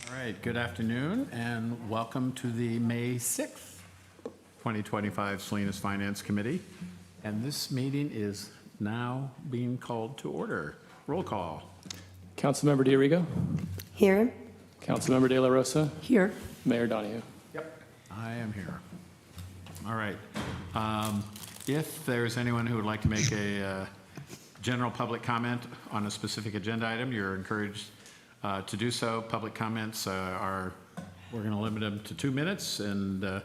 All right, good afternoon and welcome to the May 6th, 2025 Salinas Finance Committee. And this meeting is now being called to order. Roll call. Councilmember D'Arrigo. Here. Councilmember De La Rosa. Here. Mayor Donahue. Yep. I am here. All right. If there's anyone who would like to make a general public comment on a specific agenda item, you're encouraged to do so. Public comments we're going to limit them to 2 minutes. And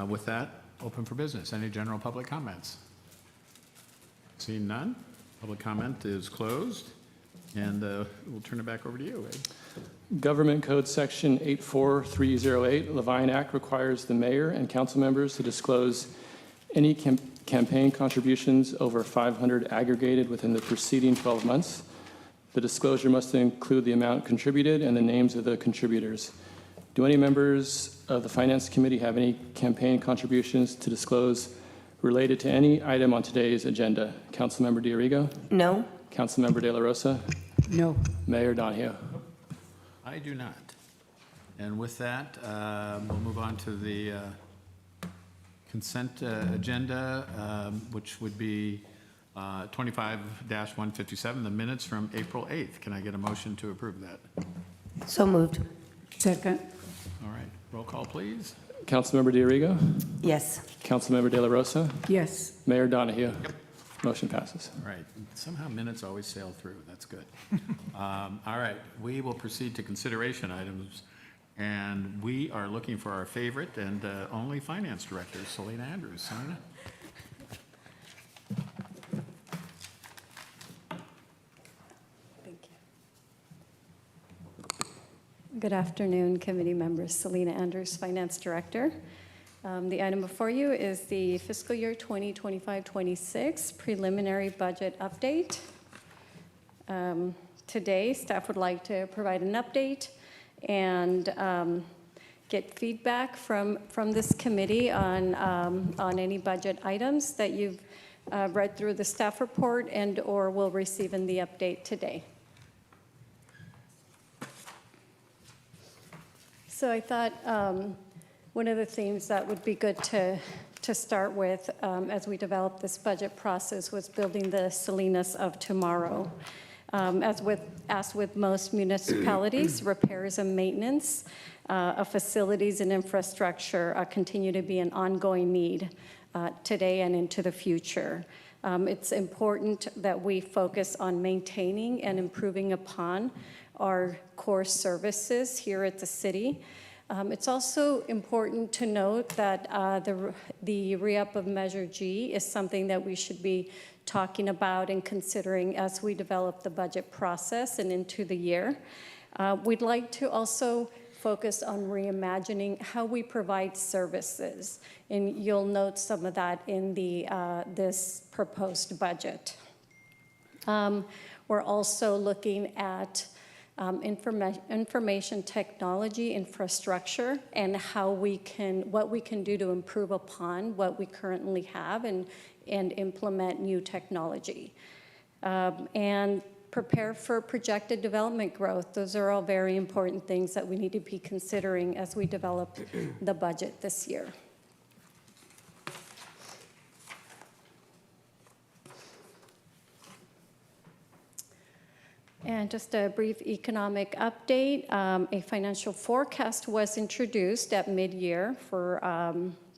with that, open for business. Any general public comments? Seeing none, public comment is closed. And we'll turn it back over to you, Ed. Government Code Section 84308, Levine Act, requires the mayor and council members to disclose any campaign contributions over 500 aggregated within the preceding 12 months. The disclosure must include the amount contributed and the names of the contributors. Do any members of the Finance Committee have any campaign contributions to disclose related to any item on today's agenda? Councilmember D'Arrigo? No. Councilmember De La Rosa? No. Mayor Donahue? I do not. And with that, we'll move on to the consent agenda, which would be 25-157, the minutes from April 8th. Can I get a motion to approve that? So moved. Second. All right, roll call, please. Councilmember D'Arrigo? Yes. Councilmember De La Rosa? Yes. Mayor Donahue? Motion passes. All right, somehow minutes always sail through. That's good. All right, we will proceed to consideration items. And we are looking for our favorite and only finance director, Selena Andrews. Selena? Thank you. Good afternoon, committee members. Selena Andrews, Finance Director. The item before you is the fiscal year 2025-26 preliminary budget update. Today, staff would like to provide an update and get feedback from this committee on any budget items that you've read through the staff report and or will receive in the update today. So I thought one of the themes that would be good to start with as we develop this budget process was building the Salinas of tomorrow. As with most municipalities, repairs and maintenance of facilities and infrastructure continue to be an ongoing need today and into the future. It's important that we focus on maintaining and improving upon our core services here at the city. It's also important to note that the re-up of Measure G is something that we should be talking about and considering as we develop the budget process and into the year. We'd like to also focus on reimagining how we provide services, and you'll note some of that in this proposed budget. We're also looking at information technology infrastructure and what we can do to improve upon what we currently have and implement new technology. And prepare for projected development growth. Those are all very important things that we need to be considering as we develop the budget this year. And just a brief economic update. A financial forecast was introduced at mid-year for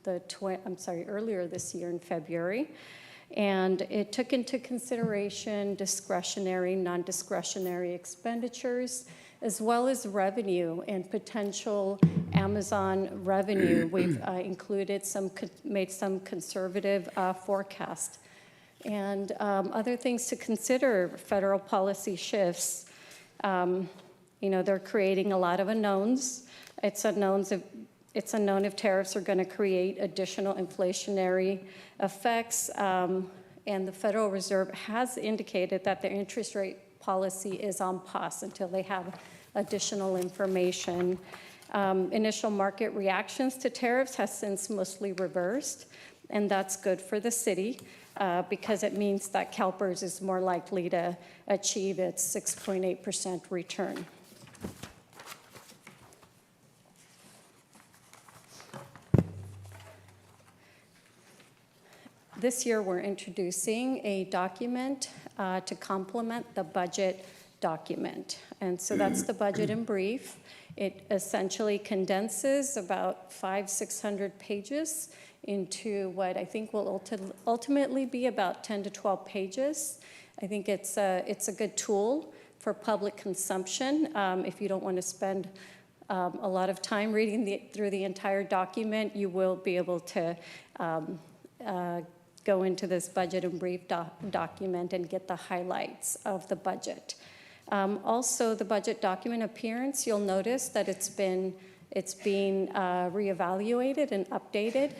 earlier this year in February. And it took into consideration discretionary, non-discretionary expenditures, as well as revenue and potential Amazon revenue. We've made some conservative forecast. And other things to consider, federal policy shifts. They're creating a lot of unknowns. It's unknown if tariffs are going to create additional inflationary effects. And the Federal Reserve has indicated that their interest rate policy is on pause until they have additional information. Initial market reactions to tariffs has since mostly reversed, and that's good for the city. Because it means that CalPERS is more likely to achieve its 6.8% return. This year, we're introducing a document to complement the budget document. And so that's the budget in brief. It essentially condenses about 600 pages into what I think will ultimately be about 10 to 12 pages. I think it's a good tool for public consumption. If you don't want to spend a lot of time reading through the entire document, you will be able to go into this budget in brief document and get the highlights of the budget. Also, the budget document appearance, you'll notice that it's being reevaluated and updated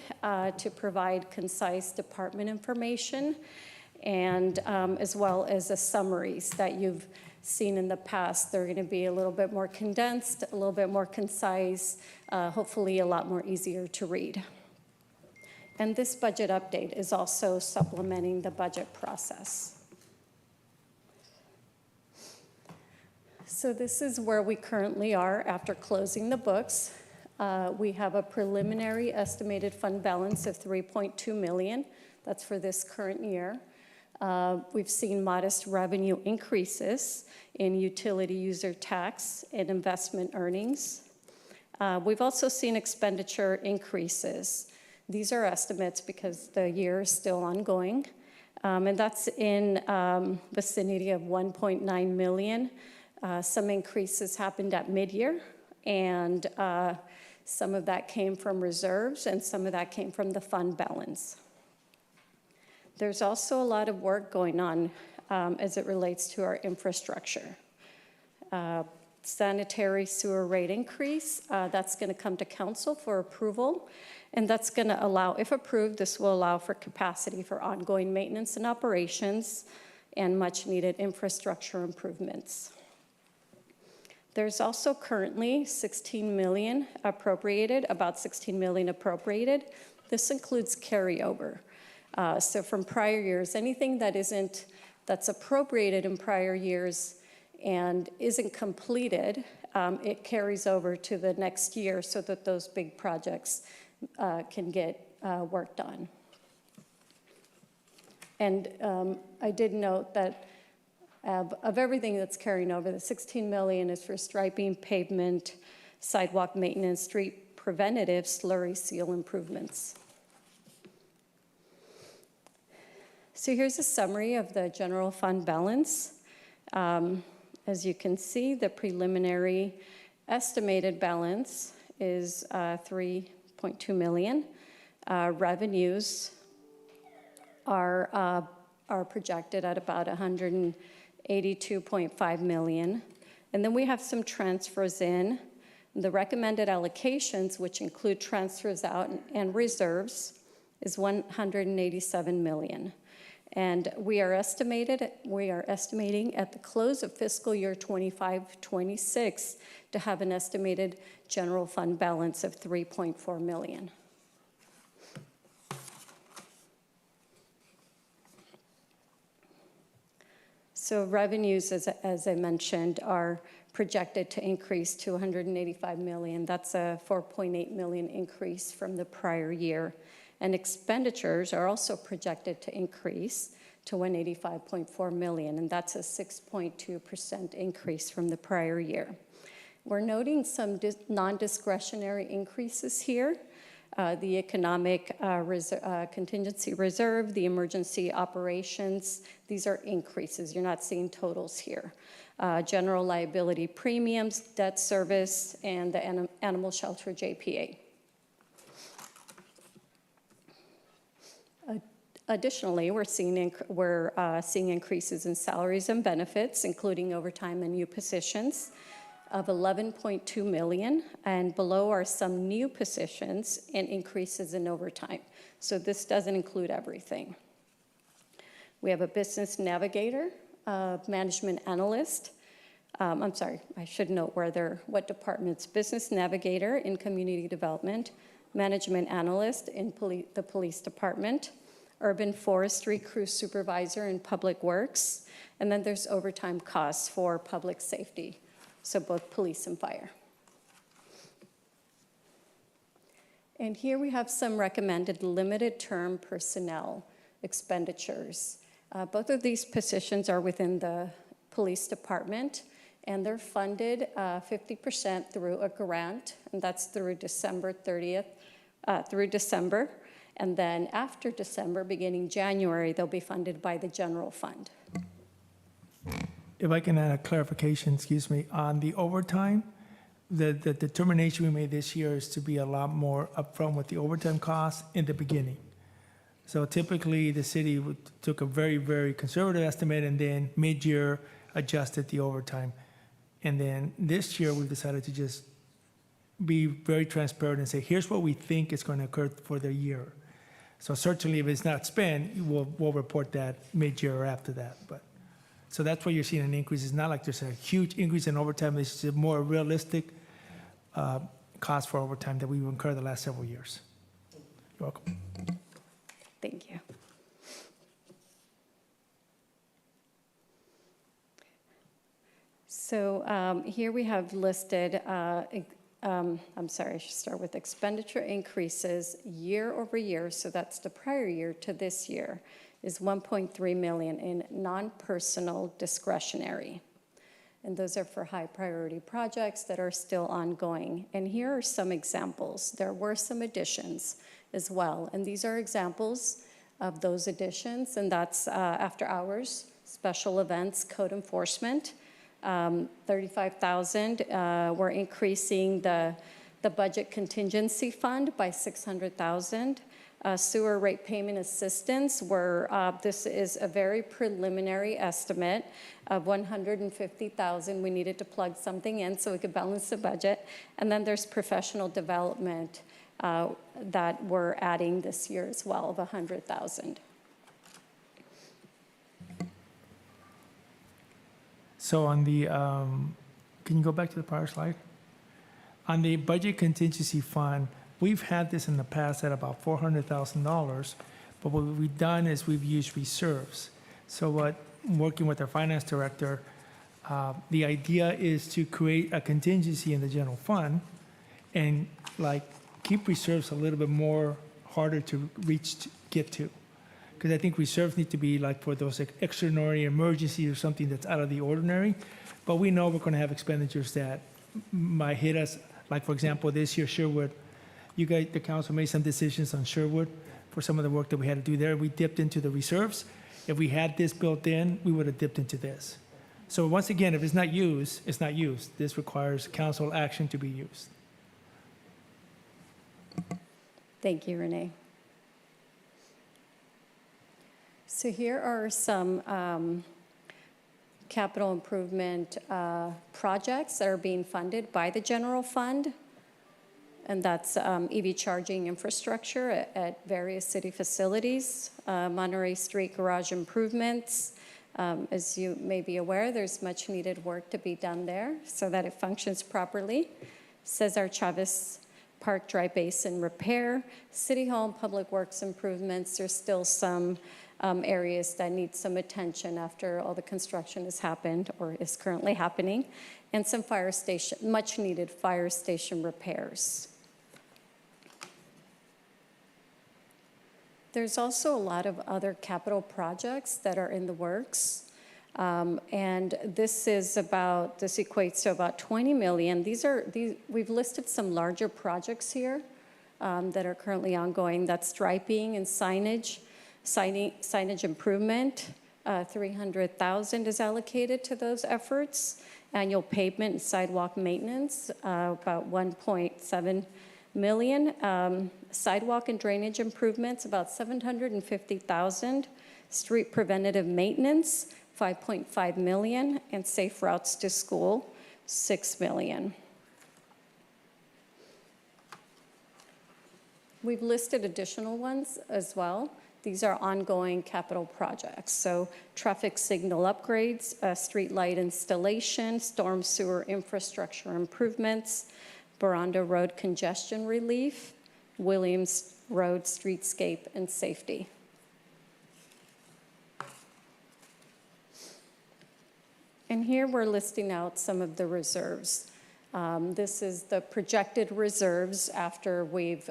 to provide concise department information, and as well as the summaries that you've seen in the past. They're going to be a little bit more condensed, a little bit more concise, hopefully a lot more easier to read. And this budget update is also supplementing the budget process. So this is where we currently are after closing the books. We have a preliminary estimated fund balance of $3.2 million. That's for this current year. We've seen modest revenue increases in utility user tax and investment earnings. We've also seen expenditure increases. These are estimates because the year is still ongoing. And that's in vicinity of $1.9 million. Some increases happened at mid-year, and some of that came from reserves, and some of that came from the fund balance. There's also a lot of work going on as it relates to our infrastructure. Sanitary sewer rate increase, that's going to come to council for approval, and that's going to allow, if approved, this will allow for capacity for ongoing maintenance and operations and much-needed infrastructure improvements. There's also currently $16 million appropriated, about $16 million appropriated. This includes carryover. So from prior years, anything that's appropriated in prior years and isn't completed, it carries over to the next year so that those big projects can get worked on. And I did note that of everything that's carrying over, the $16 million is for striping, pavement, sidewalk maintenance, street preventative, slurry seal improvements. So here's a summary of the general fund balance. As you can see, the preliminary estimated balance is $3.2 million. Revenues are projected at about $182.5 million. And then we have some transfers in. The recommended allocations, which include transfers out and reserves, is $187 million. And we are estimating at the close of fiscal year 25-26 to have an estimated general fund balance of $3.4 million. So revenues, as I mentioned, are projected to increase to $185 million. That's a $4.8 million increase from the prior year. And expenditures are also projected to increase to $185.4 million, and that's a 6.2% increase from the prior year. We're noting some non-discretionary increases here. The economic contingency reserve, the emergency operations, these are increases. You're not seeing totals here. General liability premiums, debt service, and the animal shelter JPA. Additionally, we're seeing increases in salaries and benefits, including overtime and new positions, of $11.2 million, and below are some new positions and increases in overtime. So this doesn't include everything. We have a business navigator, management analyst. I'm sorry, I should note what departments. Business navigator in community development, management analyst in the police department, urban forestry crew supervisor in public works, and then there's overtime costs for public safety, so both police and fire. And here we have some recommended limited term personnel expenditures. Both of these positions are within the police department, and they're funded 50% through a grant, and that's through December 30th, through December. And then after December, beginning January, they'll be funded by the general fund. If I can add a clarification, excuse me, on the overtime, the determination we made this year is to be a lot more upfront with the overtime costs in the beginning. So typically, the city took a very, very conservative estimate and then mid-year adjusted the overtime. And then this year, we've decided to just be very transparent and say, here's what we think is going to occur for the year. So certainly, if it's not spent, we'll report that mid-year or after that. But so that's why you're seeing an increase. It's not like there's a huge increase in overtime. It's just a more realistic cost for overtime that we've incurred the last several years. You're welcome. Thank you. So here we have listed, I'm sorry, I should start with expenditure increases year over year. So that's the prior year to this year is 1.3 million in non-personal discretionary. And those are for high priority projects that are still ongoing. And here are some examples. There were some additions as well. And these are examples of those additions. And that's after hours, special events, code enforcement. 35,000. We're increasing the budget contingency fund by 600,000. Sewer rate payment assistance, this is a very preliminary estimate of 150,000. We needed to plug something in so we could balance the budget. And then there's professional development that we're adding this year as well of 100,000. So on the, can you go back to the prior slide? On the budget contingency fund, we've had this in the past at about $400,000, but what we've done is we've used reserves. So working with our finance director, the idea is to create a contingency in the general fund and keep reserves a little bit more harder to get to. Because I think reserves need to be for those extraordinary emergencies or something that's out of the ordinary. But we know we're going to have expenditures that might hit us. Like, for example, this year, Sherwood, you guys, the council made some decisions on Sherwood for some of the work that we had to do there. We dipped into the reserves. If we had this built in, we would have dipped into this. So once again, if it's not used, it's not used. This requires council action to be used. Thank you, Renee. So here are some capital improvement projects that are being funded by the general fund. And that's EV charging infrastructure at various city facilities, Monterey Street garage improvements. As you may be aware, there's much needed work to be done there so that it functions properly. Cesar Chavez Park Dry Basin repair, City Hall and Public Works improvements. There's still some areas that need some attention after all the construction has happened or is currently happening, and some fire station, much needed fire station repairs. There's also a lot of other capital projects that are in the works. And this equates to about 20 million. We've listed some larger projects here that are currently ongoing. That's striping and signage improvement. 300,000 is allocated to those efforts. Annual pavement and sidewalk maintenance, about 1.7 million. Sidewalk and drainage improvements, about 750,000. Street preventative maintenance, 5.5 million, and safe routes to school, 6 million. We've listed additional ones as well. These are ongoing capital projects. So traffic signal upgrades, street light installation, storm sewer infrastructure improvements, Baranda Road congestion relief, Williams Road streetscape and safety. And here we're listing out some of the reserves. This is the projected reserves after we've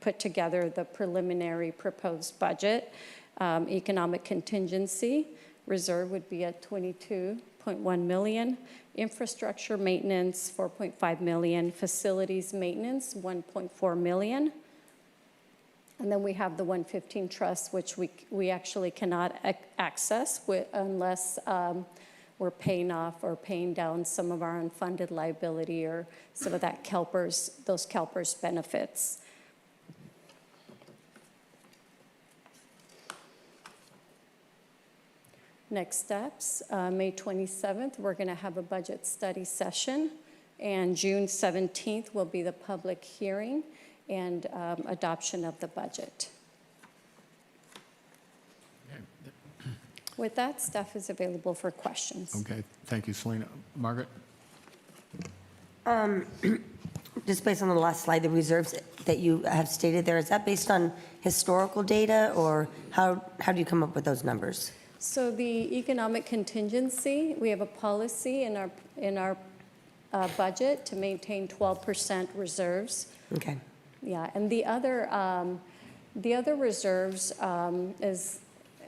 put together the preliminary proposed budget. Economic contingency reserve would be at $22.1 million. Infrastructure maintenance, $4.5 million. Facilities maintenance, $1.4 million. And then we have the 115 trust, which we actually cannot access unless we're paying off or paying down some of our unfunded liability or some of that those CalPERS benefits. Next steps, May 27th, we're going to have a budget study session, and June 17th will be the public hearing and adoption of the budget. With that, staff is available for questions. Okay, thank you, Selena. Margaret? Just based on the last slide, the reserves that you have stated there, is that based on historical data, or how do you come up with those numbers? So the economic contingency, we have a policy in our budget to maintain 12% reserves. Okay. Yeah, and the other reserves,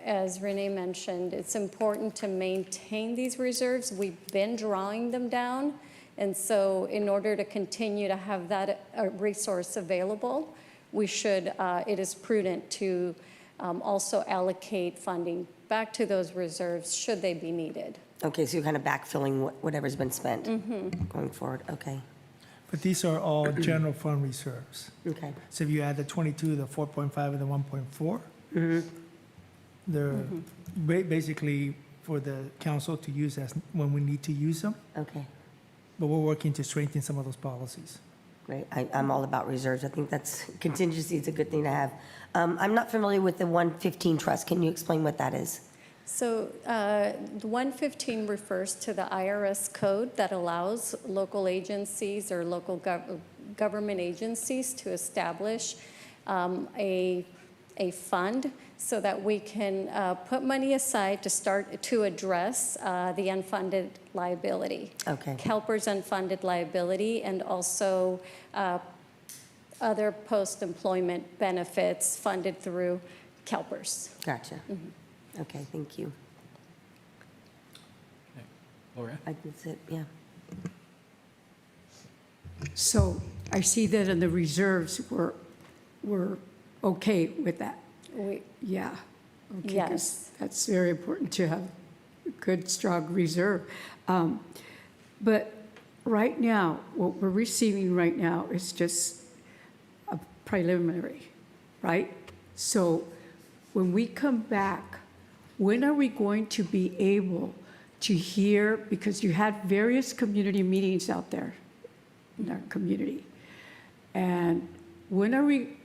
as Renee mentioned, it's important to maintain these reserves. We've been drawing them down, and so in order to continue to have that resource available, it is prudent to also allocate funding back to those reserves should they be needed. Okay, so you're kind of backfilling whatever's been spent going forward. Okay. But these are all general fund reserves. Okay. So if you add the 22, the 4.5, and the 1.4, they're basically for the council to use as when we need to use them, Okay. but we're working to strengthen some of those policies. Great. I'm all about reserves. I think contingency is a good thing to have. I'm not familiar with the 115 trust. Can you explain what that is? So the 115 refers to the IRS code that allows local agencies or local government agencies to establish a fund so that we can put money aside to address the unfunded liability. Okay. CalPERS unfunded liability, and also other post-employment benefits funded through CalPERS. Gotcha. Okay, thank you. Gloria? That's it, yeah. So I see that in the reserves, we're okay with that. Yeah. Okay, 'cause Yes. that's very important to have a good, strong reserve. But right now, what we're receiving right now is just a preliminary, right? So when we come back, when are we going to be able to hear, because you had various community meetings out there in our community, and when are we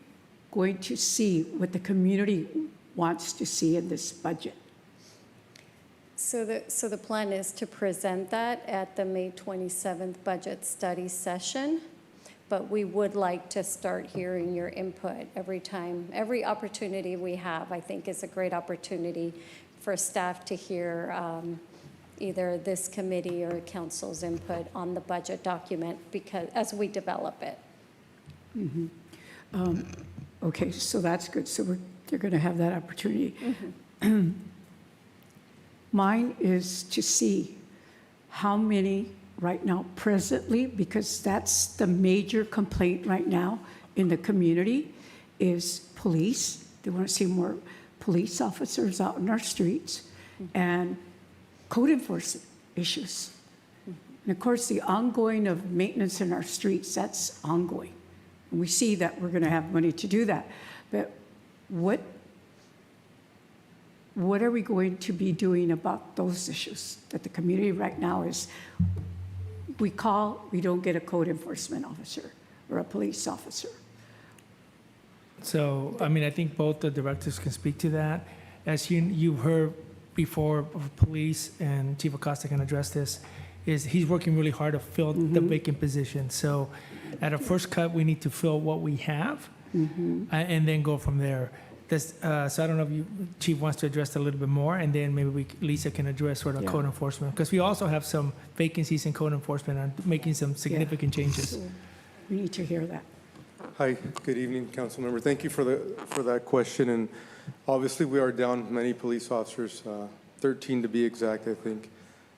going to see what the community wants to see in this budget? So the plan is to present that at the May 27th budget study session, but we would like to start hearing your input every opportunity we have. I think is a great opportunity for staff to hear either this committee or council's input on the budget document, because as we develop it. Okay, so that's good. So they're going to have that opportunity. Mine is to see how many right now presently, because that's the major complaint right now in the community, is police. They want to see more police officers out in our streets, and code enforcement issues. And of course, the ongoing of maintenance in our streets, that's ongoing. And we see that we're going to have money to do that. But what are we going to be doing about those issues that the community right now is, we don't get a code enforcement officer or a police officer? So, I mean, I think both the directors can speak to that. As you've heard before, police and Chief Acosta can address this, is he's working really hard to fill the vacant position. So at a first cut, we need to fill what we have and then go from there. So I don't know if Chief wants to address that a little bit more, and then maybe Lisa can address sort of Yeah. code enforcement, because we also have some vacancies in code enforcement and making some significant changes. We need to hear that. Hi, good evening, council member. Thank you for that question. And obviously, we are down many police officers, 13 to be exact, I think.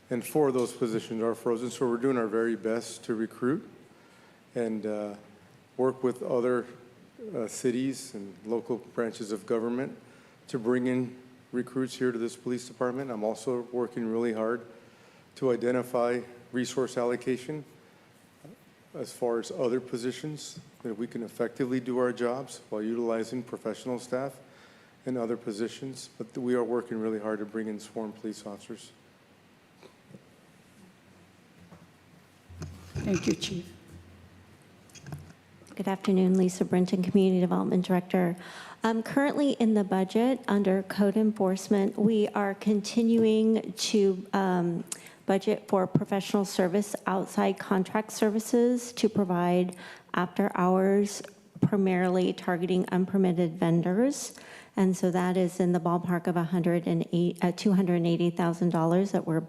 And 4 of those positions are frozen. So we're doing our very best to recruit and work with other cities and local branches of government to bring in recruits here to this police department. I'm also working really hard to identify resource allocation as far as other positions that we can effectively do our jobs while utilizing professional staff and other positions. But we are working really hard to bring in sworn police officers. Thank you, Chief. Good afternoon, Lisa Brinton, Community Development Director. Currently in the budget, under code enforcement, we are continuing to budget for professional service outside contract services to provide after hours, primarily targeting unpermitted vendors. And so that is in the ballpark of $280,000 that we're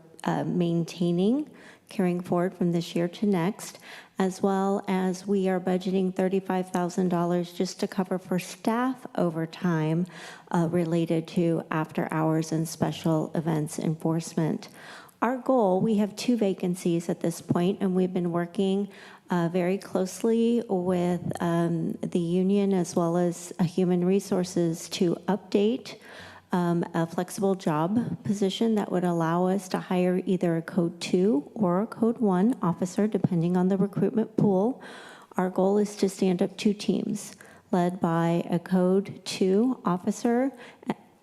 maintaining, carrying forward from this year to next, as well as we are budgeting $35,000 just to cover for staff overtime related to after hours and special events enforcement. Our goal, we have 2 vacancies at this point, and we've been working very closely with the union as well as Human Resources to update a flexible job position that would allow us to hire either a Code 2 or a Code 1 officer, depending on the recruitment pool. Our goal is to stand up 2 teams led by a Code 2 officer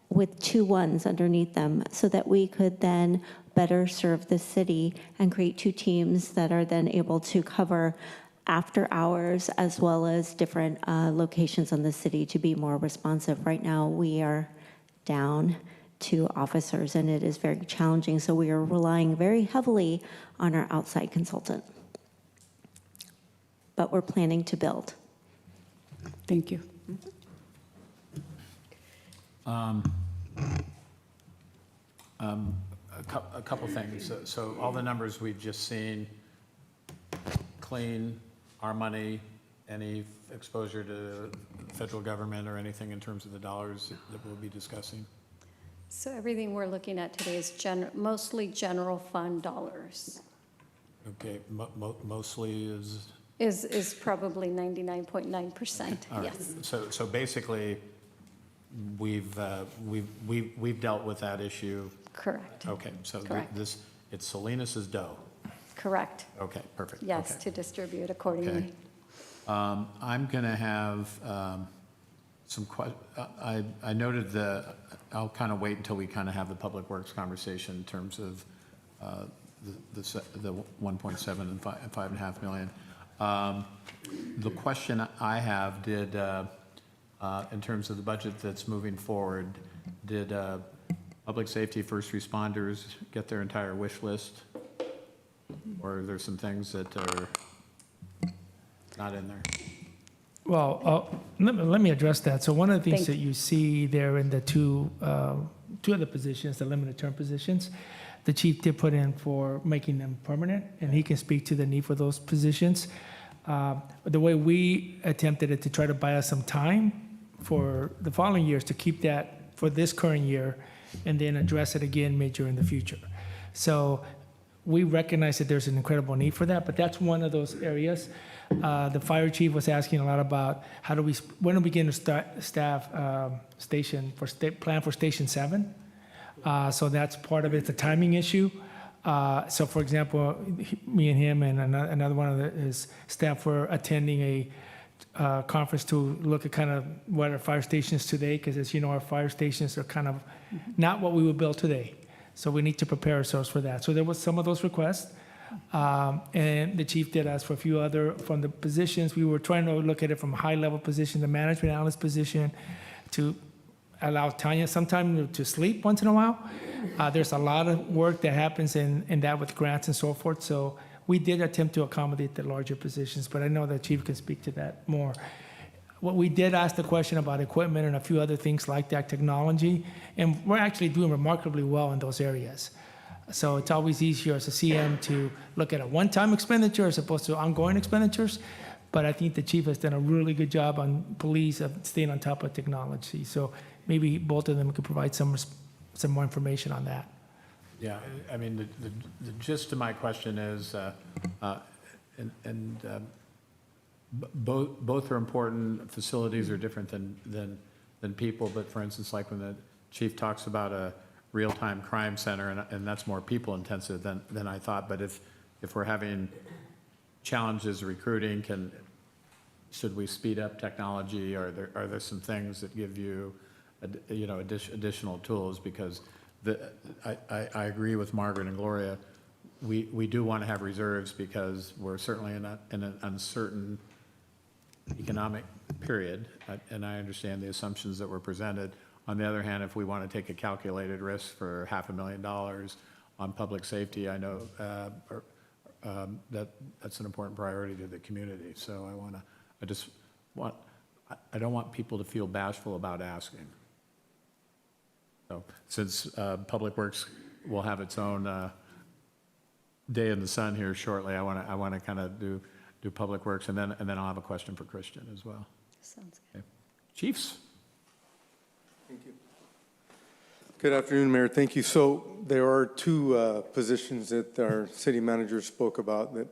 with 2 1s underneath them so that we could then better serve the city and create 2 teams that are then able to cover after hours as well as different locations in the city to be more responsive. Right now, we are down 2 officers, and it is very challenging. So we are relying very heavily on our outside consultant. But we're planning to build. Thank you. A couple things. So all the numbers we've just seen, clean, our money, any exposure to federal government or anything in terms of the dollars that we'll be discussing? So everything we're looking at today is mostly general fund dollars. Okay, mostly is, Is probably 99.9%, all right. yes. So basically, we've dealt with that issue. Correct, Okay, so Correct. it's Salinas's dough. correct. Okay, perfect. Yes, Okay. to distribute accordingly. I'm going to have some I noted I'll kind of wait until we kind of have the Public Works conversation in terms of the 1.7 and 5.5 million. The question I have, in terms of the budget that's moving forward, did public safety first responders get their entire wish list? Or are there some things that are not in there? Well, let me address that. So one of the things Thank that you see there in the two of the positions, the limited term positions, the chief did put in for making them permanent, and he can speak to the need for those positions. The way we attempted it to try to buy us some time for the following years to keep that for this current year and then address it again mid-year in the future. So we recognize that there's an incredible need for that, but that's one of those areas. The fire chief was asking a lot about when do we begin to start staff plan for Station 7? So that's part of it. It's a timing issue. So for example, me and him and another one of his staff were attending a conference to look at kind of what our fire stations today, because as you know, our fire stations are kind of not what we would build today. So we need to prepare ourselves for that. So there was some of those requests. And the chief did ask for a few other from the positions. We were trying to look at it from a high-level position, the management analyst position, to allow Tanya some time to sleep once in a while. There's a lot of work that happens in that with grants and so forth. So we did attempt to accommodate the larger positions, but I know the chief can speak to that more. What we did ask the question about equipment and a few other things like that, technology, and we're actually doing remarkably well in those areas. So it's always easier as a CM to look at a one-time expenditure as opposed to ongoing expenditures. but I think the chief has done a really good job on police of staying on top of technology. So maybe both of them could provide some more information on that. Yeah, I mean, the gist of my question is, both are important. Facilities are different than people, but for instance, like when the chief talks about a real-time crime center, and that's more people-intensive than I thought, but if we're having challenges recruiting, should we speed up technology? Are there some things that give you, additional tools? Because I agree with Margaret and Gloria. We do want to have reserves because we're certainly in an uncertain economic period, and I understand the assumptions that were presented. On the other hand, if we want to take a calculated risk for $500,000 on public safety, I know that's an important priority to the community. So I don't want people to feel bashful about asking. So since Public Works will have its own day in the sun here shortly, I want to kind of do Public Works, and then I'll have a question for Christian as well. Sounds good. Okay. Chiefs. Thank you. Good afternoon, Mayor. Thank you. So there are two positions that our city manager spoke about that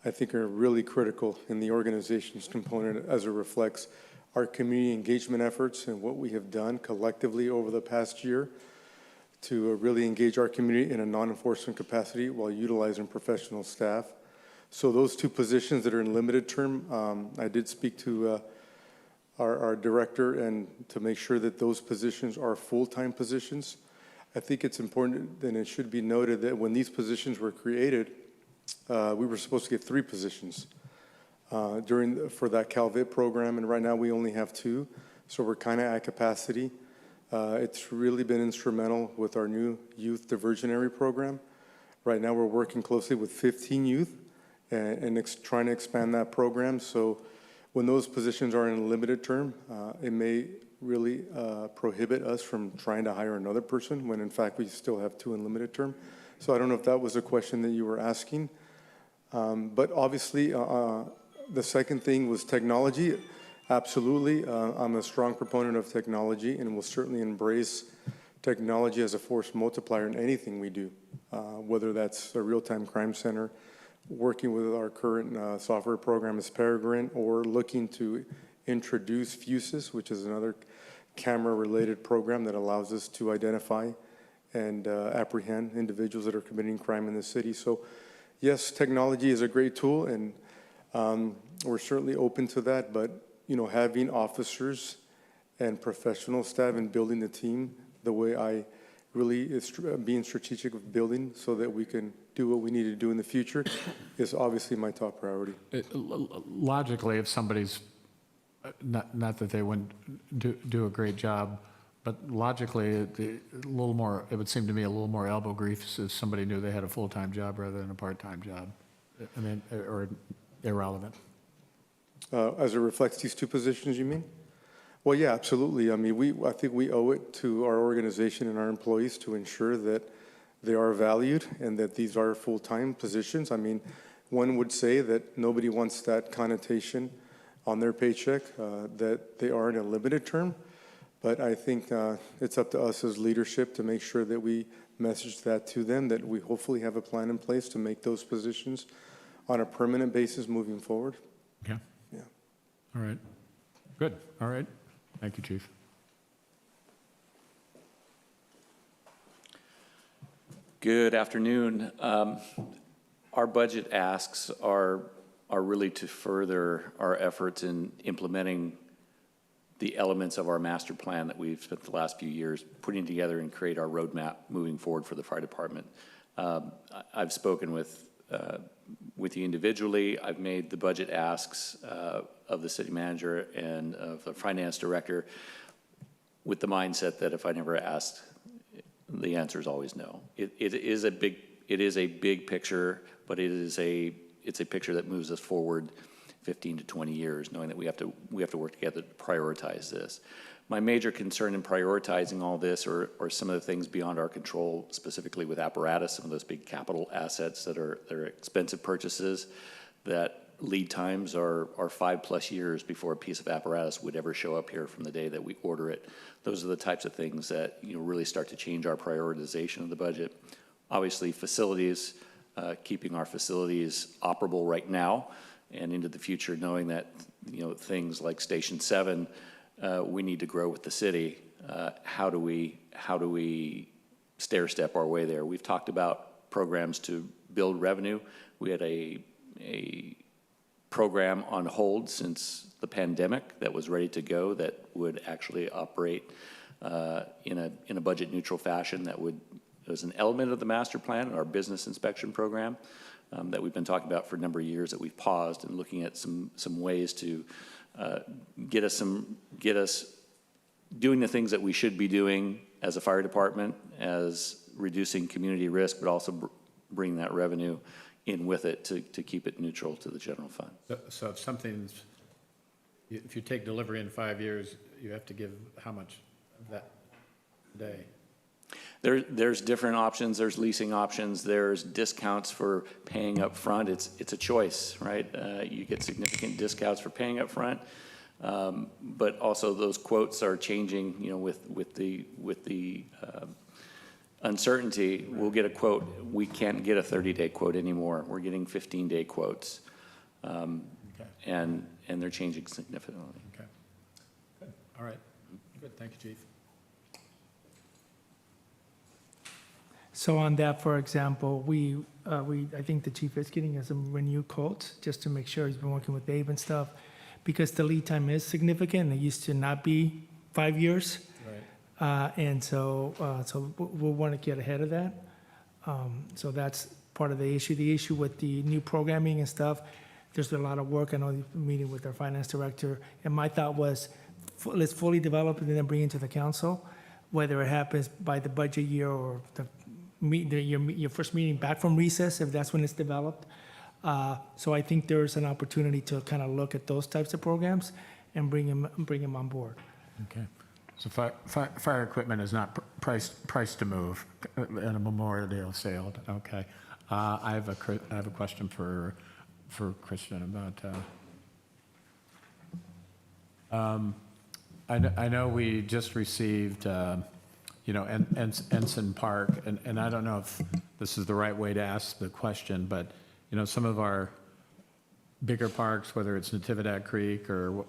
I think are really critical in the organization's component as it reflects our community engagement efforts and what we have done collectively over the past year to really engage our community in a non-enforcement capacity while utilizing professional staff. So those two positions that are in limited term, I did speak to our director and to make sure that those positions are full-time positions. I think it's important, and it should be noted, that when these positions were created, we were supposed to get 3 positions for that CalVIT program, and right now we only have 2, so we're kind of at capacity. It's really been instrumental with our new youth diversionary program. Right now we're working closely with 15 youth and trying to expand that program. So when those positions are in a limited term, it may really prohibit us from trying to hire another person when in fact we still have 2 in limited term. So I don't know if that was a question that you were asking. But obviously, the second thing was technology. Absolutely, I'm a strong proponent of technology and will certainly embrace technology as a force multiplier in anything we do, whether that's a real-time crime center, working with our current software program as Peregrine, or looking to introduce Fusus, which is another camera-related program that allows us to identify and apprehend individuals that are committing crime in the city. So yes, technology is a great tool, and we're certainly open to that, but having officers and professional staff and building the team the way I really is being strategic of building so that we can do what we need to do in the future is obviously my top priority. Logically, if somebody's, not that they wouldn't do a great job, but logically, it would seem to me a little more elbow grease if somebody knew they had a full-time job rather than a part-time job. I mean, or irrelevant. As it reflects these 2 positions, you mean? Well, yeah, absolutely. I mean, I think we owe it to our organization and our employees to ensure that they are valued and that these are full-time positions. I mean, one would say that nobody wants that connotation on their paycheck, that they are in a limited term. But I think it's up to us as leadership to make sure that we message that to them, that we hopefully have a plan in place to make those positions on a permanent basis moving forward. Yeah. Yeah. All right. Good. All right. Thank you, Chief. Good afternoon. Our budget asks are really to further our efforts in implementing the elements of our master plan that we've spent the last few years putting together and create our roadmap moving forward for the fire department. I've spoken with you individually. I've made the budget asks of the city manager and of the finance director with the mindset that if I never asked, the answer is always no. It is a big picture, but it's a picture that moves us forward 15 to 20 years, knowing that we have to work together to prioritize this. My major concern in prioritizing all this are some of the things beyond our control, specifically with apparatus, some of those big capital assets that are expensive purchases that lead times are 5+ years before a piece of apparatus would ever show up here from the day that we order it. Those are the types of things that, you know, really start to change our prioritization of the budget. Obviously, facilities, keeping our facilities operable right now and into the future, knowing that, you know, things like Station 7, we need to grow with the city. How do we stair-step our way there? We've talked about programs to build revenue. We had a program on hold since the pandemic that was ready to go, that would actually operate in a budget-neutral fashion. That was an element of the master plan, our business inspection program, that we've been talking about for a number of years, that we've paused and looking at some ways to get us doing the things that we should be doing as a fire department, as reducing community risk, but also bring that revenue in with it to keep it neutral to the general fund. So if you take delivery in 5 years, you have to give how much of that day? There's different options. There's leasing options. There's discounts for paying up front. It's a choice, right? You get significant discounts for paying up front, but also those quotes are changing. You know, with the uncertainty, we'll get a quote. We can't get a 30-day quote anymore. We're getting 15-day quotes, and they're changing significantly. Okay. Good. All right. Good. Thank you, Chief. So on that, for example, I think the chief is getting us some renewed quotes just to make sure. He's been working with Dave and stuff, because the lead time is significant. It used to not be 5 years. Right. And so we'll want to get ahead of that. So that's part of the issue. The issue with the new programming and stuff, there's been a lot of work. I know you've been meeting with our finance director, and my thought was, let's fully develop it and then bring it to the council, whether it happens by the budget year or your first meeting back from recess, if that's when it's developed. So I think there's an opportunity to kind of look at those types of programs and bring them on board. Okay. So fire equipment is not priced to move at a Memorial Day sale. Okay. I have a question for Christian about. I know we just received. Ensign Park, and I don't know if this is the right way to ask the question, but, you know, some of our bigger parks, whether it's Natividad Creek or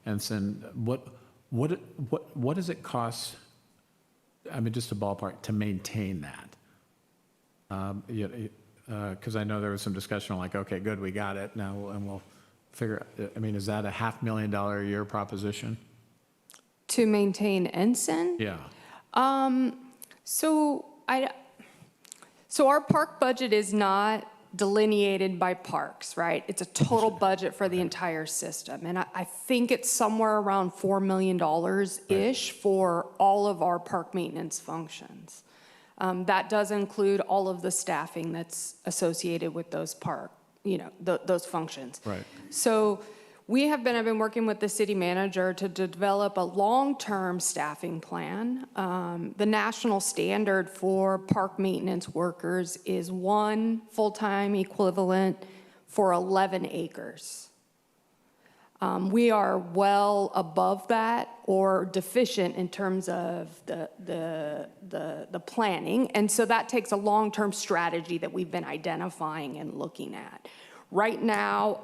Ensign, what does it cost, I mean, just a ballpark, to maintain that? Because I know there was some discussion like, okay, good, we got it now, and we'll figure, I mean, is that a $500,000 a year proposition? To maintain Ensign? Yeah. So our park budget is not delineated by parks, right? It's a total budget for the entire system. And I think it's somewhere around $4 million-ish for all of our park maintenance functions. That does include all of the staffing that's associated with those those functions. Right. So I've been working with the city manager to develop a long-term staffing plan. The national standard for park maintenance workers is 1 full-time equivalent for 11 acres. We are well above that or deficient in terms of the planning, and so that takes a long-term strategy that we've been identifying and looking at. Right now,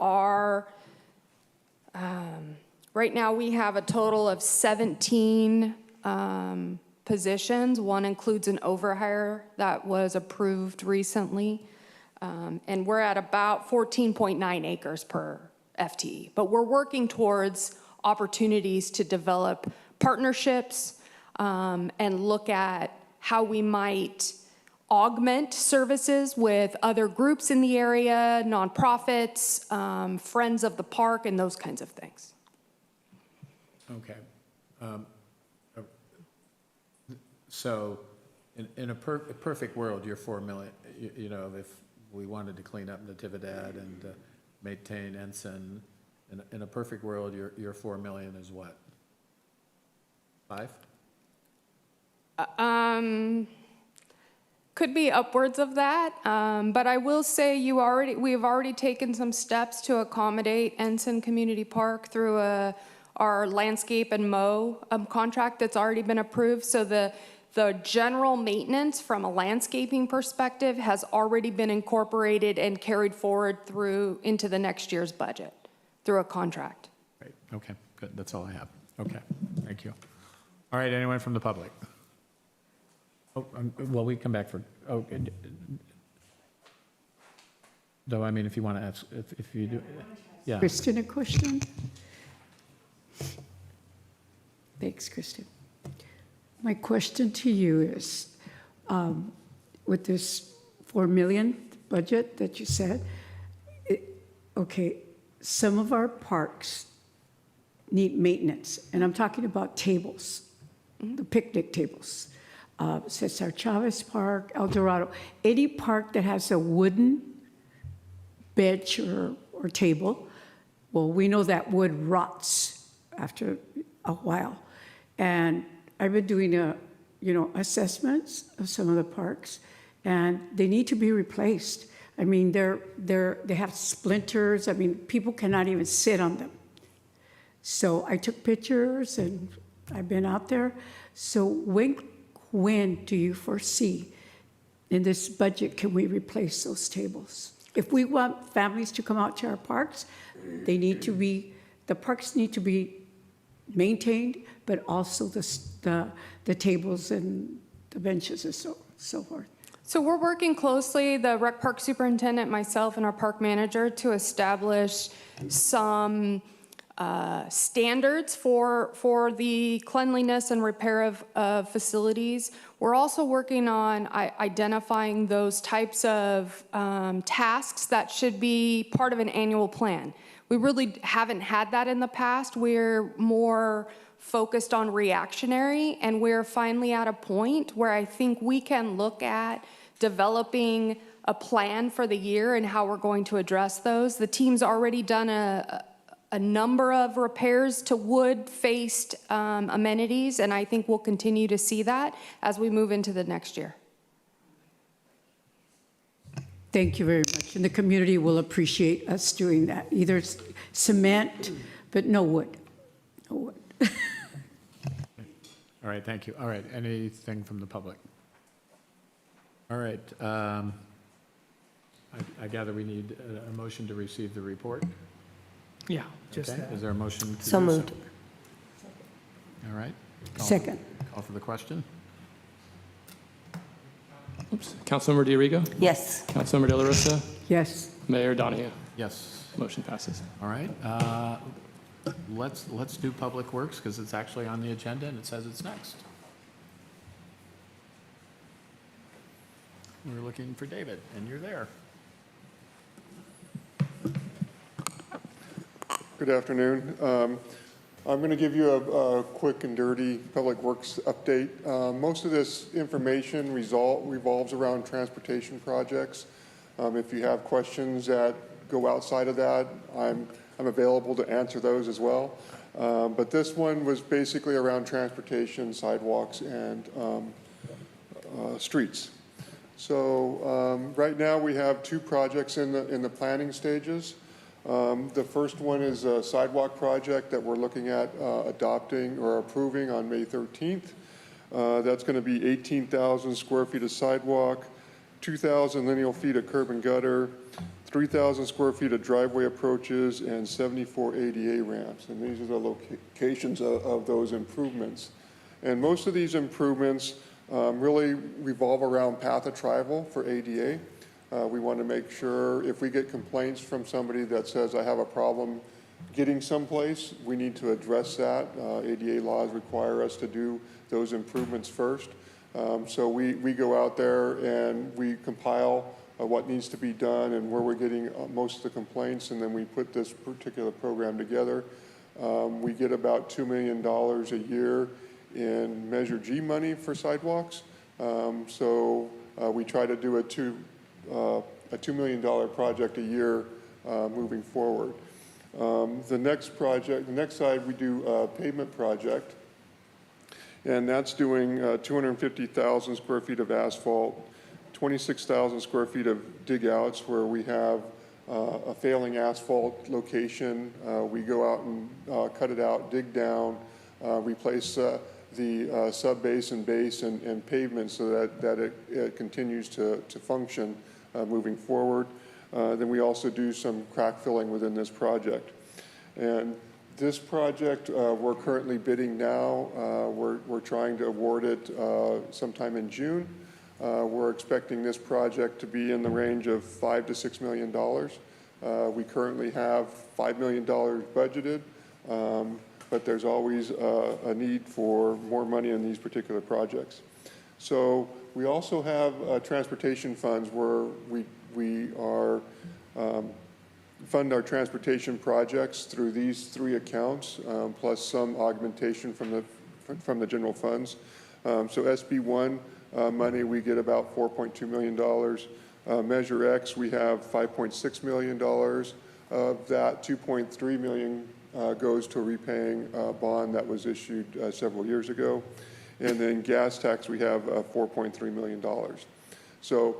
we have a total of 17 positions. One includes an overhire that was approved recently. And we're at about 14.9 acres per FTE. But we're working towards opportunities to develop partnerships and look at how we might augment services with other groups in the area, nonprofits, friends of the park, and those kinds of things. Okay. So in a perfect world, you're 4 million, you know, if we wanted to clean up Natividad and maintain Ensign, in a perfect world, your 4 million is what? 5? Could be upwards of that, but I will say we have already taken some steps to accommodate Ensign Community Park through our landscape and mow contract that's already been approved. So the general maintenance from a landscaping perspective has already been incorporated and carried forward through into the next year's budget through a contract. Great, okay, good, that's all I have. Okay, thank you. All right, anyone from the public? Oh, well, we come back for, though, I mean, if you want to ask, if you do, yeah. Kristen, a question? Thanks, Kristen. My question to you is, with this 4 million budget that you said, okay, some of our parks need maintenance, and I'm talking about tables, the picnic tables. Cesar Chavez Park, El Dorado, any park that has a wooden bench or table, well, we know that wood rots after a while. And I've been doing assessments of some of the parks, and they need to be replaced. I mean, they have splinters. I mean, people cannot even sit on them. So I took pictures, and I've been out there. So when do you foresee in this budget can we replace those tables? If we want families to come out to our parks, the parks need to be maintained, but also the tables and the benches and so forth. So we're working closely, the rec park superintendent, myself, and our park manager to establish some standards for the cleanliness and repair of facilities. We're also working on identifying those types of tasks that should be part of an annual plan. We really haven't had that in the past. We're more focused on reactionary, and we're finally at a point where I think we can look at developing a plan for the year and how we're going to address those. The team's already done a number of repairs to wood-faced amenities, and I think we'll continue to see that as we move into the next year. Thank you very much. And the community will appreciate us doing that. Either cement, but no wood. No wood. All right, thank you. All right, anything from the public? All right, I gather we need a motion to receive the report. Yeah, just Okay, that. is there a motion to do So moved. All right. Second. Call for the question. Oops. Councilmember Diorigo? Yes. Councilmember De La Rosa? Yes. Mayor Donahue? Yes. Motion passes. All right. Let's do Public Works because it's actually on the agenda and it says it's next. We're looking for David, and you're there. Good afternoon. I'm going to give you a quick and dirty Public Works update. Most of this information revolves around transportation projects. If you have questions that go outside of that, I'm available to answer those as well. But this one was basically around transportation, sidewalks, and streets. So right now we have 2 projects in the planning stages. The first one is a sidewalk project that we're looking at adopting or approving on May 13th. That's going to be 18,000 square feet of sidewalk, 2,000 lineal feet of curb and gutter, 3,000 square feet of driveway approaches, and 74 ADA ramps. And these are the locations of those improvements. And most of these improvements really revolve around path of travel for ADA. We want to make sure if we get complaints from somebody that says, I have a problem getting someplace, we need to address that. ADA laws require us to do those improvements first. So we go out there and we compile what needs to be done and where we're getting most of the complaints, and then we put this particular program together. We get about $2 million a year in Measure G money for sidewalks. So we try to do a $2 million project a year moving forward. The next side we do a pavement project, and that's doing 250,000 square feet of asphalt, 26,000 square feet of dig outs where we have a failing asphalt location. We go out and cut it out, dig down, replace the sub-base and base and pavement so that it continues to function moving forward. Then we also do some crack filling within this project. And this project, we're currently bidding now. We're trying to award it sometime in June. We're expecting this project to be in the range of $5 to $6 million. We currently have $5 million budgeted, but there's always a need for more money in these particular projects. So we also have transportation funds where we are fund our transportation projects through these 3 accounts, plus some augmentation from the general funds. So SB1 money, we get about $4.2 million. Measure X, we have $5.6 million. Of that, $2.3 million goes to repaying a bond that was issued several years ago. And then gas tax, we have $4.3 million. So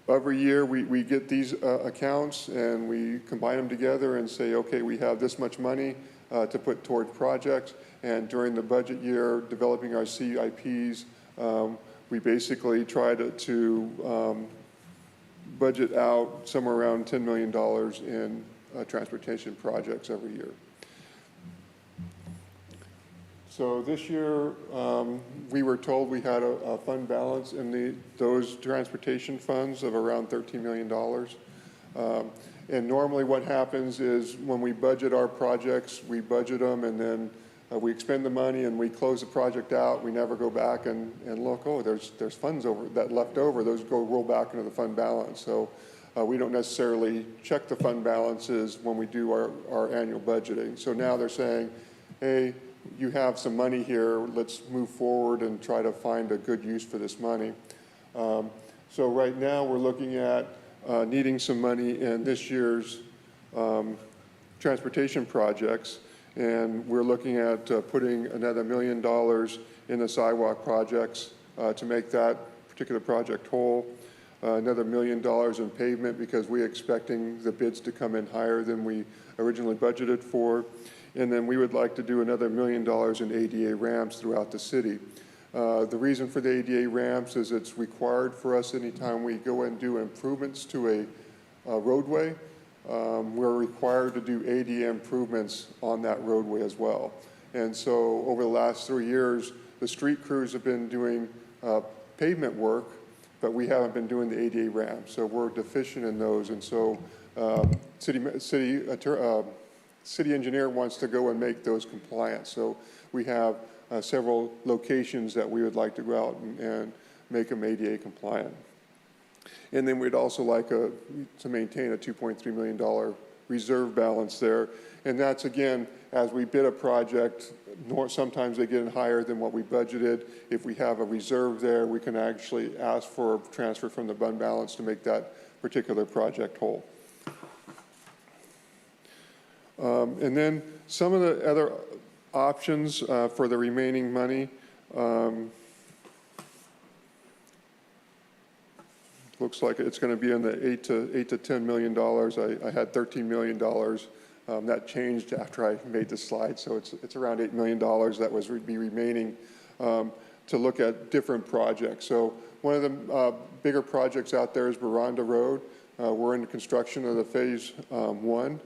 every year we get these accounts and we combine them together and say, okay, we have this much money to put toward projects. And during the budget year, developing our CIPs, we basically try to budget out somewhere around $10 million in transportation projects every year. So this year, we were told we had a fund balance in those transportation funds of around $13 million. And normally what happens is when we budget our projects, we budget them and then we expend the money and we close the project out. We never go back and look, oh, there's funds left over. Those roll back into the fund balance. So we don't necessarily check the fund balances when we do our annual budgeting. So now they're saying, hey, you have some money here, let's move forward and try to find a good use for this money. So right now we're looking at needing some money in this year's transportation projects, and we're looking at putting another $1 million in the sidewalk projects to make that particular project whole. Another $1 million in pavement because we're expecting the bids to come in higher than we originally budgeted for. And then we would like to do another $1 million in ADA ramps throughout the city. The reason for the ADA ramps is it's required for us anytime we go and do improvements to a roadway. We're required to do ADA improvements on that roadway as well. And so over the last 3 years, the street crews have been doing pavement work, but we haven't been doing the ADA ramps. So we're deficient in those. And so city engineer wants to go and make those compliant. So we have several locations that we would like to go out and make them ADA compliant. And then we'd also like to maintain a $2.3 million reserve balance there. And that's, again, as we bid a project, sometimes they get in higher than what we budgeted. If we have a reserve there, we can actually ask for a transfer from the fund balance to make that particular project whole. And then some of the other options for the remaining money. Looks like it's going to be in the $8 to $10 million. I had $13 million. That changed after I made the slide, so it's around $8 million that would be remaining to look at different projects. So one of the bigger projects out there is Veranda Road. We're in the construction of the phase 1,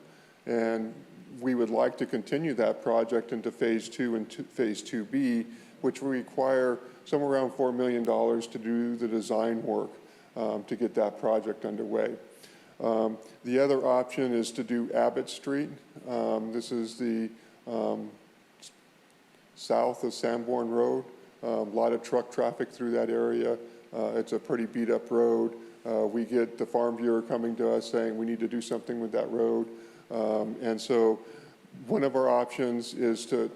and we would like to continue that project into phase 2 and phase 2B, which will require somewhere around $4 million to do the design work to get that project underway. The other option is to do Abbott Street. This is the south of Sanborn Road. A lot of truck traffic through that area. It's a pretty beat up road. We get the Farm Bureau coming to us saying we need to do something with that road. And so one of our options is to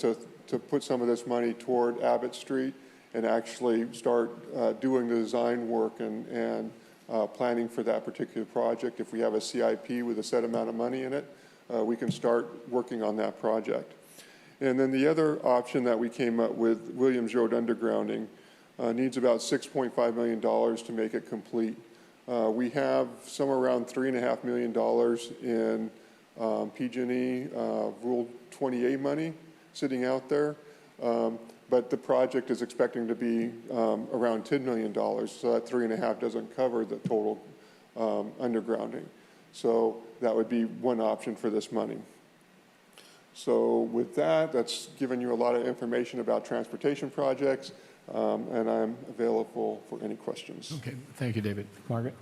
put some of this money toward Abbott Street and actually start doing the design work and planning for that particular project. If we have a CIP with a set amount of money in it, we can start working on that project. And then the other option that we came up with, Williams Road undergrounding, needs about $6.5 million to make it complete. We have somewhere around $3.5 million in PG&E Rule 20A money sitting out there. But the project is expecting to be around $10 million, so that 3.5 doesn't cover the total undergrounding. So that would be one option for this money. So with that, that's given you a lot of information about transportation projects, and I'm available for any questions. Okay, thank you, David. Margaret?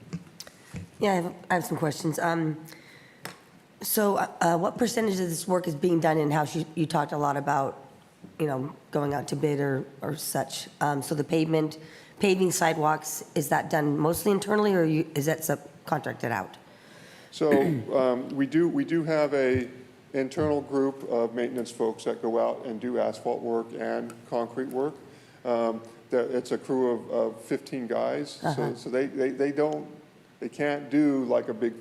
Yeah, I have some questions. So what percentage of this work is being done in-house? You talked a lot about, going out to bid or such. So the paving sidewalks, is that done mostly internally, or is that subcontracted out? So we do have a internal group of maintenance folks that go out and do asphalt work and concrete work. It's a crew of 15 guys, so they can't do like a big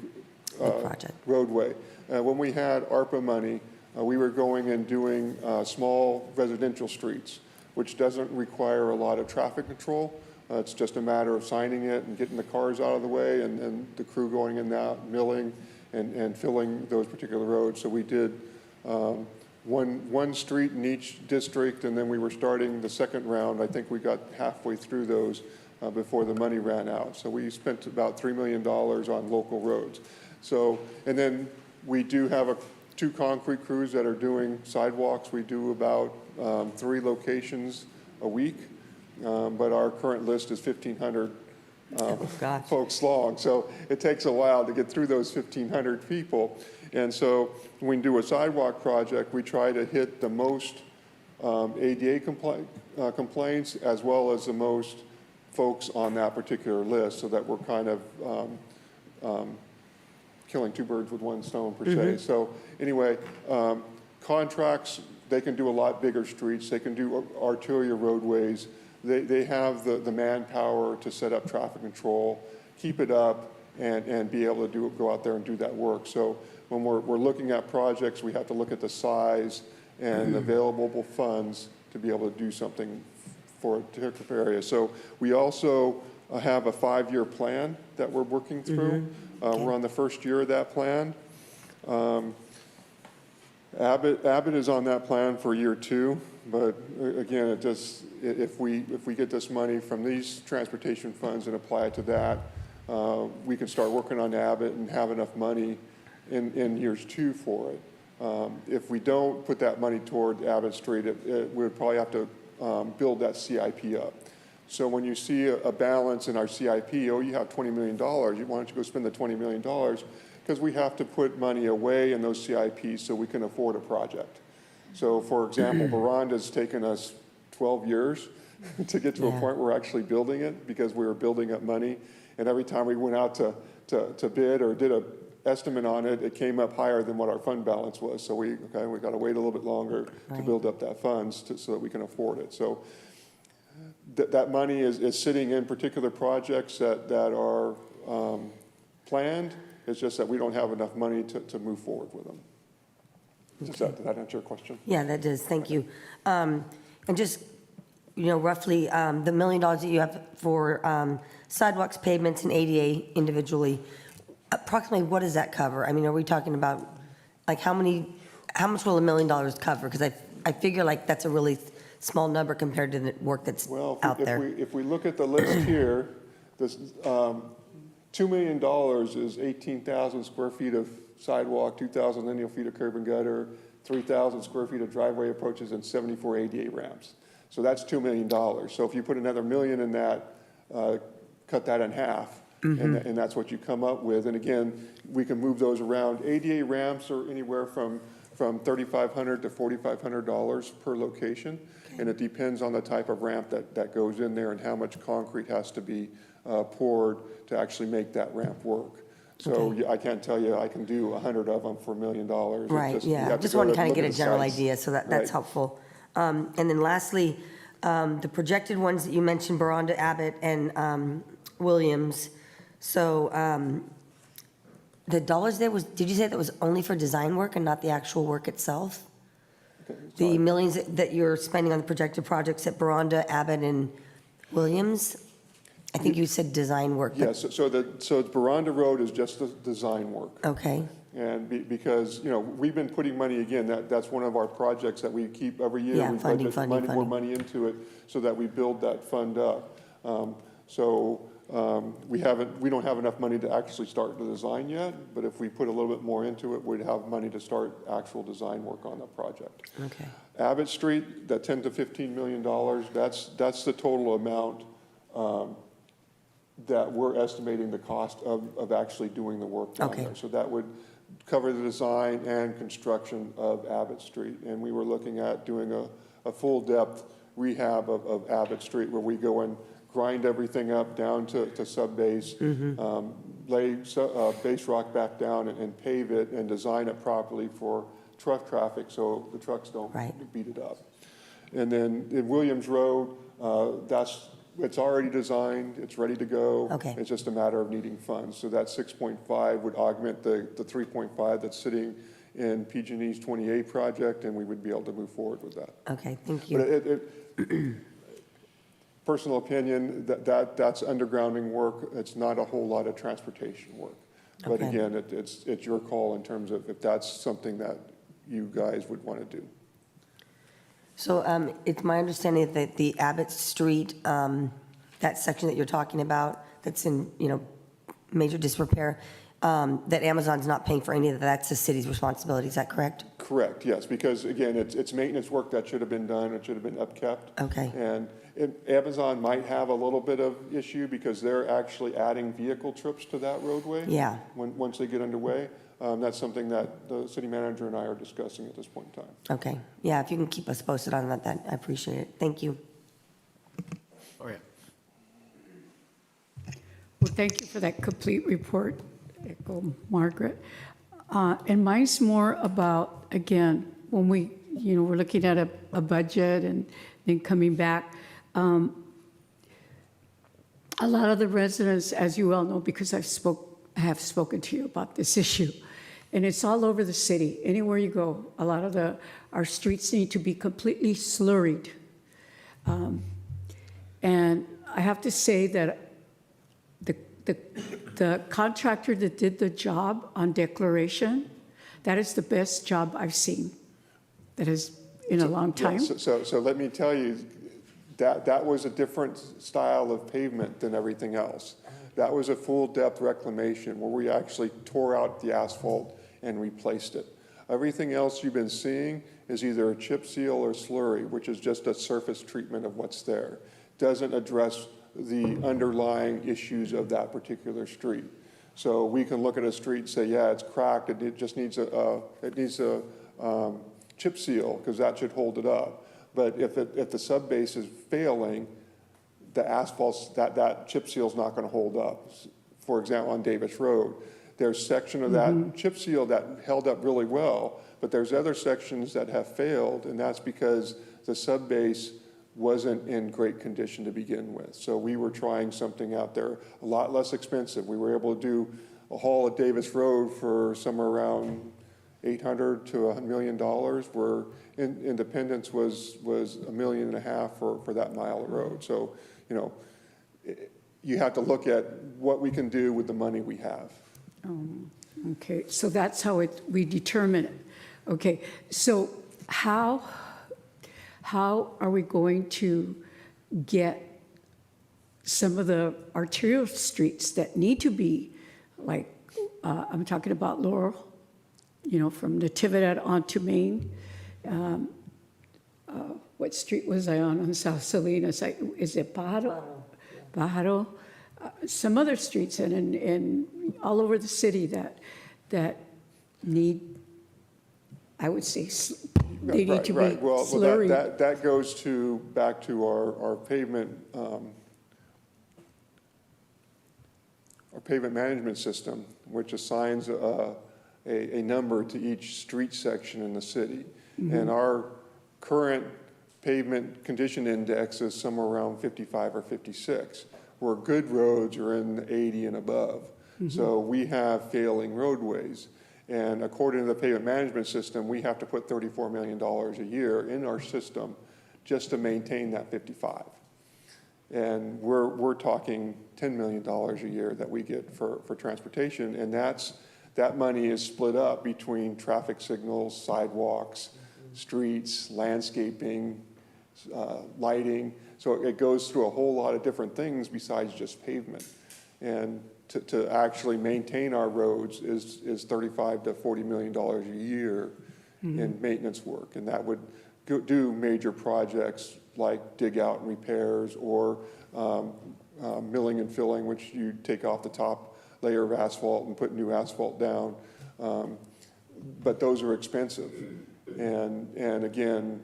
project. roadway. When we had ARPA money, we were going and doing small residential streets, which doesn't require a lot of traffic control. It's just a matter of signing it and getting the cars out of the way, and the crew going in and out, milling and filling those particular roads. So we did one street in each district, and then we were starting the second round. I think we got halfway through those before the money ran out. So we spent about $3 million on local roads. So, and then we do have 2 concrete crews that are doing sidewalks. We do about 3 locations a week, but our current list is 1,500 folks long. So it takes a while to get through those 1,500 people. And so when we do a sidewalk project, we try to hit the most ADA complaints as well as the most folks on that particular list, so that we're kind of killing 2 birds with 1 stone per se. So anyway, contracts, they can do a lot bigger streets. They can do arterial roadways. They have the manpower to set up traffic control, keep it up, and be able to go out there and do that work. So when we're looking at projects, we have to look at the size and available funds to be able to do something for a particular area. So we also have a 5-year plan that we're working through. We're on the first year of that plan. Abbott is on that plan for year 2, but again, if we get this money from these transportation funds and apply it to that, we can start working on Abbott and have enough money in years 2 for it. If we don't put that money toward Abbott Street, we would probably have to build that CIP up. So when you see a balance in our CIP, oh, you have $20 million, why don't you go spend the $20 million? Because we have to put money away in those CIPs so we can afford a project. So for example, Baranda's taken us 12 years to get to a point where we're actually building it, because we were building up money. And every time we went out to bid or did an estimate on it, it came up higher than what our fund balance was. So we got to wait a little bit longer to build up that funds so that we can afford it. So that money is sitting in particular projects that are planned. It's just that we don't have enough money to move forward with them. Did that answer your question? Yeah, that does. Thank you. And just, roughly the $1 million that you have for sidewalks, pavements, and ADA individually, approximately what does that cover? I mean, are we talking about, like, how much will $1 million cover? Because I figure like that's a really small number compared to the work that's out there. If we look at the list here, this $2 million is 18,000 square feet of sidewalk, 2,000 lineal feet of curb and gutter, 3,000 square feet of driveway approaches, and 74 ADA ramps. So that's $2 million. So if you put another $1 million in that, cut that in half, and that's what you come up with. And again, we can move those around. ADA ramps are anywhere from $3,500 to $4,500 per location, and it depends on the type of ramp that goes in there and how much concrete has to be poured to actually make that ramp work. So I can't tell you I can do 100 of them for $1 million. Right, yeah. Just want to kind of get a general idea, so that's helpful. And then lastly, the projected ones that you mentioned, Baranda, Abbott, and Williams. So the dollars there did you say that was only for design work and not the actual work itself? The millions that you're spending on the projected projects at Baranda, Abbott, and Williams? I think you said design work. but- Yes, so Veranda Road is just the design work. Okay, And because, we've been putting money, again, that's one of our projects that we keep every year. Yeah, We funding, budget funding, More funding. money into it so that we build that fund up. We don't have enough money to actually start the design yet, but if we put a little bit more into it, we'd have money to start actual design work on the project. okay, Abbott Street, that $10 to $15 million, that's the total amount that we're estimating the cost of actually doing the work down Okay. there. So that would cover the design and construction of Abbott Street. And we were looking at doing a full-depth rehab of Abbott Street, where we go and grind everything up down to sub-base, lay base rock back down and pave it and design it properly for truck traffic so the trucks don't Right. beat it up. And then in Williams Road, it's already designed, it's ready to go. Okay. It's just a matter of needing funds. So that 6.5 would augment the 3.5 that's sitting in PG&E's 28 project, and we would be able to move forward with that. okay, thank But you. personal opinion, that's undergrounding work. It's not a whole lot of transportation work. But Okay. again, it's your call in terms of if that's something that you guys would want to do. So it's my understanding that the Abbott Street, that section that you're talking about, that's in, major disrepair, that Amazon's not paying for any of that, that's the city's responsibility, is that correct? Correct, yes, because again, it's maintenance work that should have been done, it should have been upkept. Okay. And Amazon might have a little bit of issue because they're actually adding vehicle trips to that roadway. Yeah. Once they get underway. That's something that the city manager and I are discussing at this point in time. Okay, yeah, if you can keep us posted on that, I appreciate it. Thank you. Oh, yeah. Well, thank you for that complete report, Echo Margaret. And mine's more about, again, when we're looking at a budget and then coming back. A lot of the residents, as you well know, because I have spoken to you about this issue, and it's all over the city. Anywhere you go, a lot of our streets need to be completely slurried. And I have to say that the contractor that did the job on Declaration, that is the best job I've seen. That is in a long time. Yeah, so let me tell you, that was a different style of pavement than everything else. That was a full-depth reclamation where we actually tore out the asphalt and replaced it. Everything else you've been seeing is either a chip seal or slurry, which is just a surface treatment of what's there. Doesn't address the underlying issues of that particular street. So we can look at a street and say, yeah, it's cracked, it just needs a chip seal, because that should hold it up. But if the subbase is failing, the asphalt, that chip seal is not going to hold up. For example, on Davis Road, there's a section of that chip seal that held up really well, but there's other sections that have failed, and that's because the subbase wasn't in great condition to begin with. So we were trying something out there a lot less expensive. We were able to do a haul at Davis Road for somewhere around $800,000 to $1 million, where Independence was $1.5 million for that mile of road. So, you have to look at what we can do with the money we have. Okay, so that's how we determine it. Okay, so how are we going to get some of the arterial streets that need to be, like, I'm talking about Laurel, from Natividad onto Main. What street was I on South Salinas? Is it Pajaro? Pajaro. Some other streets and all over the city that need, I would say, they need to be Well, slurry. that goes back to our pavement management system, which assigns a number to each street section in the city. And our current pavement condition index is somewhere around 55 or 56, where good roads are in the 80 and above. So we have failing roadways. And according to the pavement management system, we have to put $34 million a year in our system just to maintain that 55. And we're talking $10 million a year that we get for transportation, and that money is split up between traffic signals, sidewalks, streets, landscaping, lighting. So it goes through a whole lot of different things besides just pavement. And to actually maintain our roads is $35 to $40 million a year in maintenance work. And that would do major projects like dig out and repairs, or milling and filling, which you take off the top layer of asphalt and put new asphalt down. But those are expensive. And again,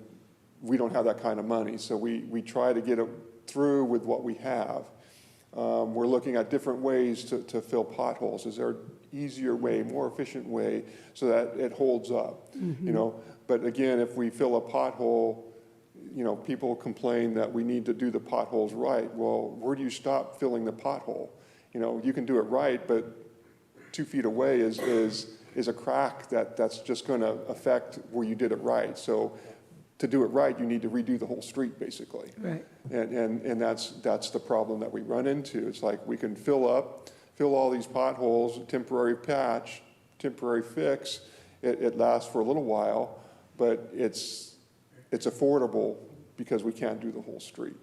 we don't have that kind of money, so we try to get it through with what we have. We're looking at different ways to fill potholes. Is there an easier way, more efficient way, so that it holds up? You know, but again, if we fill a pothole, you know, people complain that we need to do the potholes right. Well, where do you stop filling the pothole? You know, you can do it right, but 2 feet away is a crack that's just going to affect where you did it right. So to do it right, you need to redo the whole street, basically. Right. And that's the problem that we run into. It's like we can fill all these potholes, temporary patch, temporary fix. It lasts for a little while, but it's affordable because we can't do the whole street.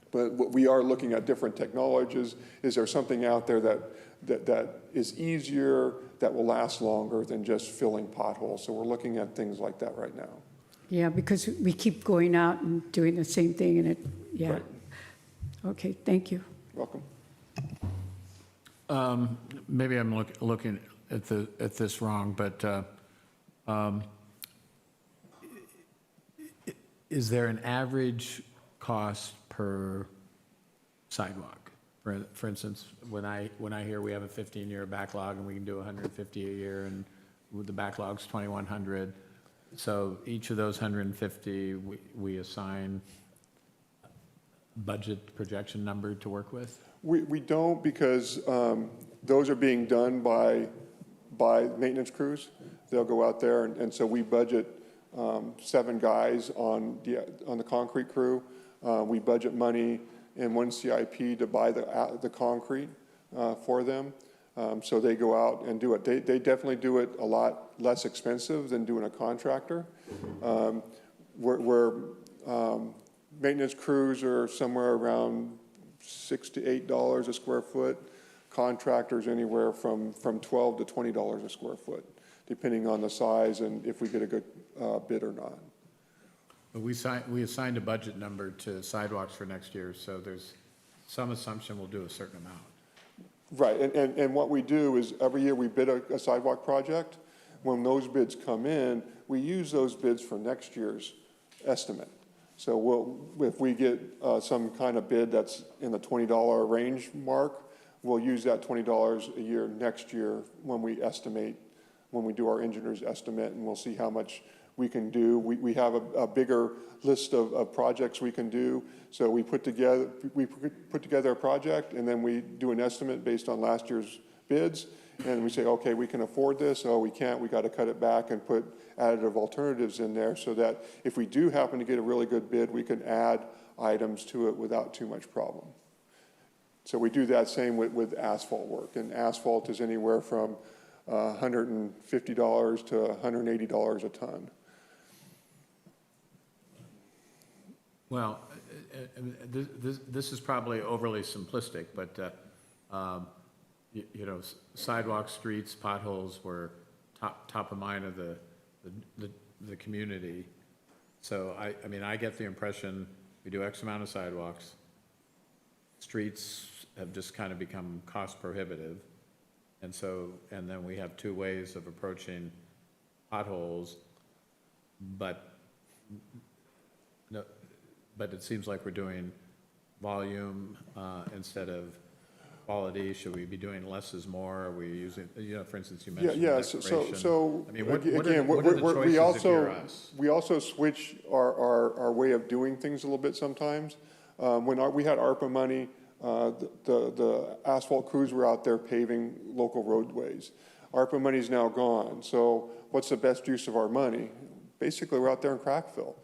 But we are looking at different technologies. Is there something out there that is easier, that will last longer than just filling potholes? So we're looking at things like that right now. Yeah, because we keep going out and doing the same thing, and yeah. Right. Okay, thank you. Welcome. Maybe I'm looking at this wrong, but is there an average cost per sidewalk? For instance, when I hear we have a 15-year backlog and we can do 150 a year, and the backlog's 2,100, so each of those 150 we assign budget projection number to work with? We don't, because those are being done by maintenance crews. They'll go out there, and so we budget 7 guys on the concrete crew. We budget money in one CIP to buy the concrete for them. So they go out and do it. They definitely do it a lot less expensive than doing a contractor. Where maintenance crews are somewhere around $6 to $8 a square foot. Contractors anywhere from $12 to $20 a square foot, depending on the size and if we get a good bid or not. But we assigned a budget number to sidewalks for next year, so there's some assumption we'll do a certain amount. Right, and what we do is every year we bid a sidewalk project. When those bids come in, we use those bids for next year's estimate. So if we get some kind of bid that's in the $20 range mark, we'll use that $20 a year next year when we estimate, when we do our engineer's estimate, and we'll see how much we can do. We have a bigger list of projects we can do. So we put together a project, and then we do an estimate based on last year's bids, and we say, okay, we can afford this. Oh, we can't. We got to cut it back and put additive alternatives in there, so that if we do happen to get a really good bid, we can add items to it without too much problem. So we do that same with asphalt work, and asphalt is anywhere from $150 to $180 a ton. Well, this is probably overly simplistic, but you know, sidewalks, streets, potholes were top of mind of the community. So I mean, I get the impression we do X amount of sidewalks. Streets have just kind of become cost prohibitive. And then we have 2 ways of approaching potholes, but it seems like we're doing volume instead of quality. Should we be doing less is more? Are we using, you know, for instance, you mentioned declaration. So I mean, what again, are the choices if you're us? we also switch our way of doing things a little bit sometimes. When we had ARPA money, the asphalt crews were out there paving local roadways. ARPA money's now gone, so what's the best use of our money? Basically, we're out there in crack fill.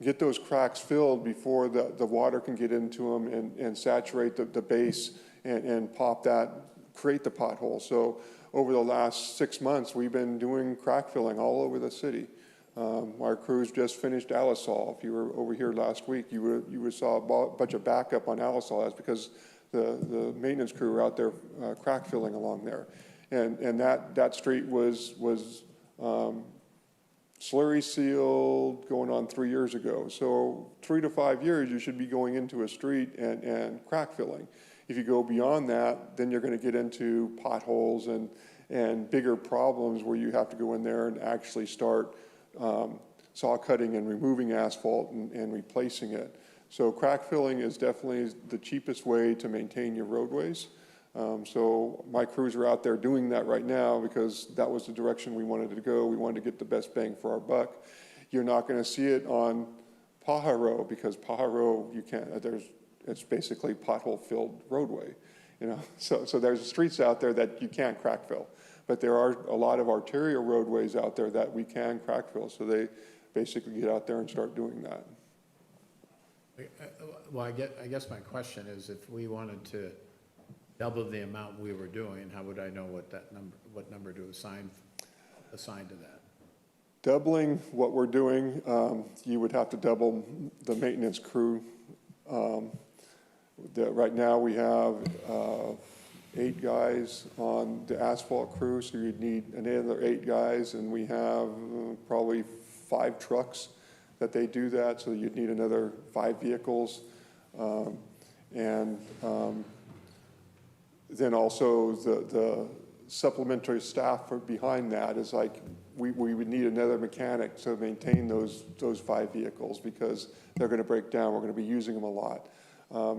get those cracks filled before the water can get into them and saturate the base and pop that, create the pothole. So over the last 6 months, we've been doing crack filling all over the city. Our crews just finished Alisol. If you were over here last week, you would saw a bunch of backup on Alisol. That's because the maintenance crew were out there crack filling along there. And that street was slurry sealed going on 3 years ago. So 3 to 5 years, you should be going into a street and crack filling. If you go beyond that, then you're going to get into potholes and bigger problems where you have to go in there and actually start saw cutting and removing asphalt and replacing it. So crack filling is definitely the cheapest way to maintain your roadways. So my crews are out there doing that right now because that was the direction we wanted to go. We wanted to get the best bang for our buck. You're not going to see it on Pajaro because Pajaro, you can't, it's basically pothole-filled roadway. You know, so there's streets out there that you can't crack fill. But there are a lot of arterial roadways out there that we can crack fill. So they basically get out there and start doing that. Well, I guess my question is, if we wanted to double the amount we were doing, how would I know what number to assign to that? Doubling what we're doing, you would have to double the maintenance crew. Right now we have 8 guys on the asphalt crew, so you'd need another 8 guys, and we have probably 5 trucks that they do that, so you'd need another 5 vehicles. Then also the supplementary staff behind that is like, we would need another mechanic to maintain those 5 vehicles because they're going to break down. We're going to be using them a lot.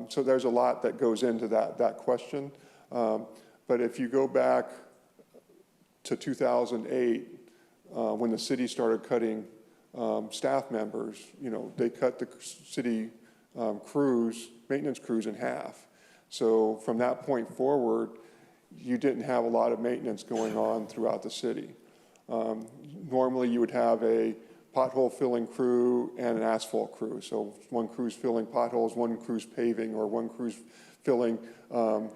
So there's a lot that goes into that question. But if you go back to 2008, when the city started cutting staff members, you know, they cut the city maintenance crews in half. So from that point forward, you didn't have a lot of maintenance going on throughout the city. Normally you would have a pothole filling crew and an asphalt crew. So one crew's filling potholes, one crew's paving, or one crew's filling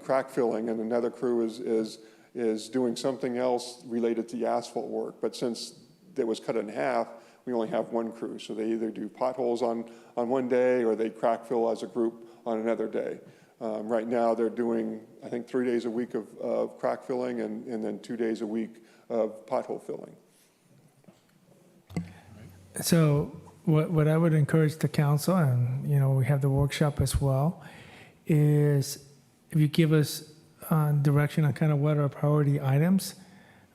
crack filling, and another crew is doing something else related to the asphalt work. But since it was cut in half, we only have one crew. So they either do potholes on one day or they crack fill as a group on another day. Right now they're doing, I think, 3 days a week of crack filling and then 2 days a week of pothole filling. So what I would encourage the council, and, you know, we have the workshop as well, is if you give us direction on kind of what are priority items,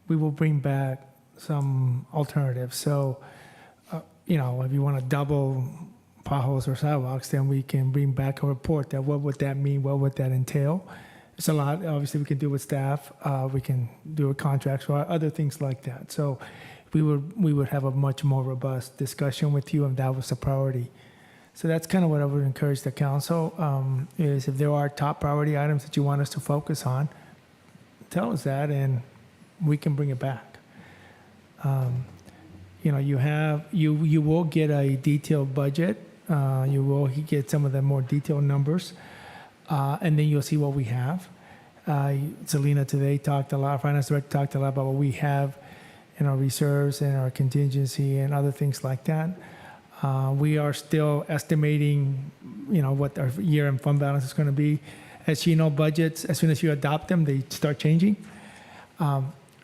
we will bring back some alternatives. So, you know, if you want to double potholes or sidewalks, then we can bring back a report that what would that mean, what would that entail. It's a lot, obviously we can do with staff, we can do with contracts or other things like that. So we would have a much more robust discussion with you, and that was a priority. So that's kind of what I would encourage the council, is if there are top priority items that you want us to focus on, tell us that and we can bring it back. You know, you will get a detailed budget. You will get some of the more detailed numbers, and then you'll see what we have. Selena today talked a lot, Finance Director talked a lot about what we have in our reserves and our contingency and other things like that. We are still estimating, you know, what our year-end fund balance is going to be. As you know, budgets, as soon as you adopt them, they start changing.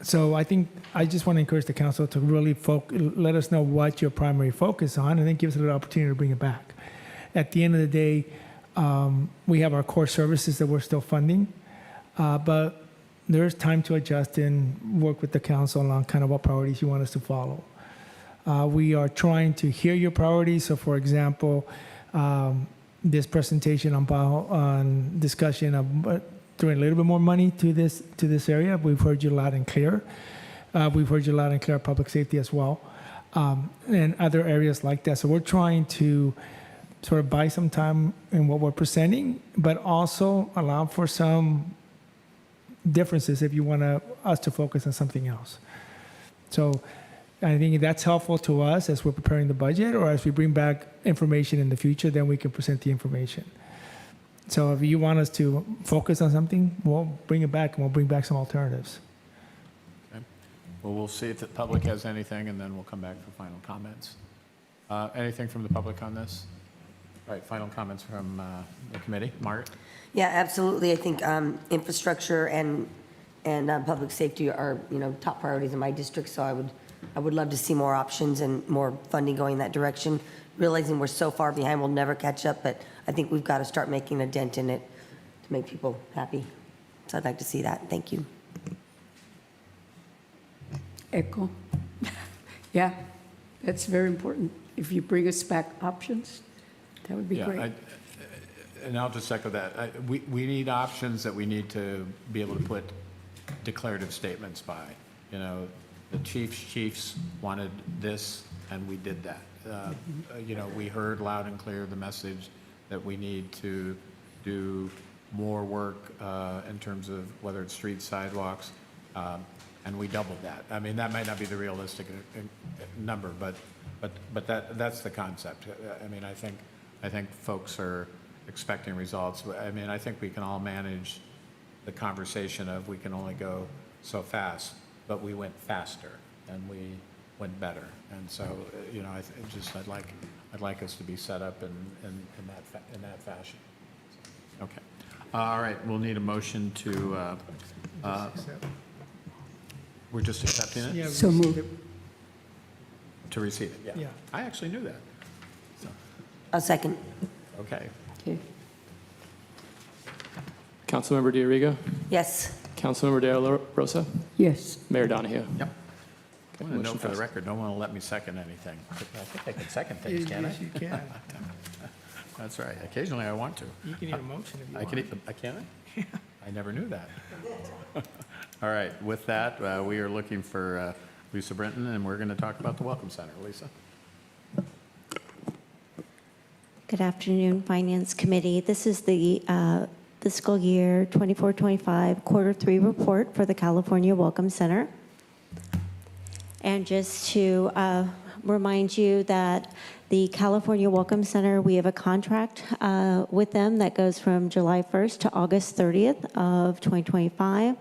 So I think I just want to encourage the council to really let us know what your primary focus on, and then give us a little opportunity to bring it back. At the end of the day, we have our core services that we're still funding, but there's time to adjust and work with the council on kind of what priorities you want us to follow. We are trying to hear your priorities. So, for example, this presentation on discussion of throwing a little bit more money to this area. We've heard you loud and clear. We've heard you loud and clear on public safety as well, and other areas like that. So we're trying to sort of buy some time in what we're presenting, but also allow for some differences if you want us to focus on something else. So I think that's helpful to us as we're preparing the budget, or as we bring back information in the future, then we can present the information. So if you want us to focus on something, we'll bring it back, and we'll bring back some alternatives. Okay. Well, we'll see if the public has anything, and then we'll come back for final comments. Anything from the public on this? All right, final comments from the committee. Margaret? Yeah, absolutely. I think infrastructure and public safety are, top priorities in my district, so I would love to see more options and more funding going that direction. Realizing we're so far behind, we'll never catch up, but I think we've got to start making a dent in it to make people happy. So I'd like to see that. Thank you. Echo. Yeah, that's very important. If you bring us back options, that would be great. And I'll just echo that. We need options that we need to be able to put declarative statements by. The chiefs wanted this, and we did that. We heard loud and clear the message that we need to do more work in terms of whether it's streets, sidewalks, and we doubled that. I mean, that might not be the realistic number, but that's the concept. I mean, I think folks are expecting results. I mean, I think we can all manage the conversation of we can only go so fast, but we went faster and we went better. And so, I'd like us to be set up in that fashion. Okay. All right. We'll need a motion to. We're just accepting it? Yeah, So moved. To receive it, yeah. Yeah. I actually knew that. A second. Okay. Okay. Councilmember Diorigo, Yes. Councilmember De La Rosa, Yes. Mayor Donahue. Yep. I want to Motion note for the passed. record, no one will let me second anything. I think I can second things, can't I? Yes, you can. That's right. Occasionally I want to. You can need a motion if you I want. can, I can? I never knew that. All right, with that, we are looking for Lisa Brenton, and we're going to talk about the Welcome Center. Lisa? Good afternoon, Finance Committee. This is the fiscal year 24-25 quarter 3 report for the California Welcome Center. And just to remind you that the California Welcome Center, we have a contract with them that goes from July 1st to August 30th of 2025.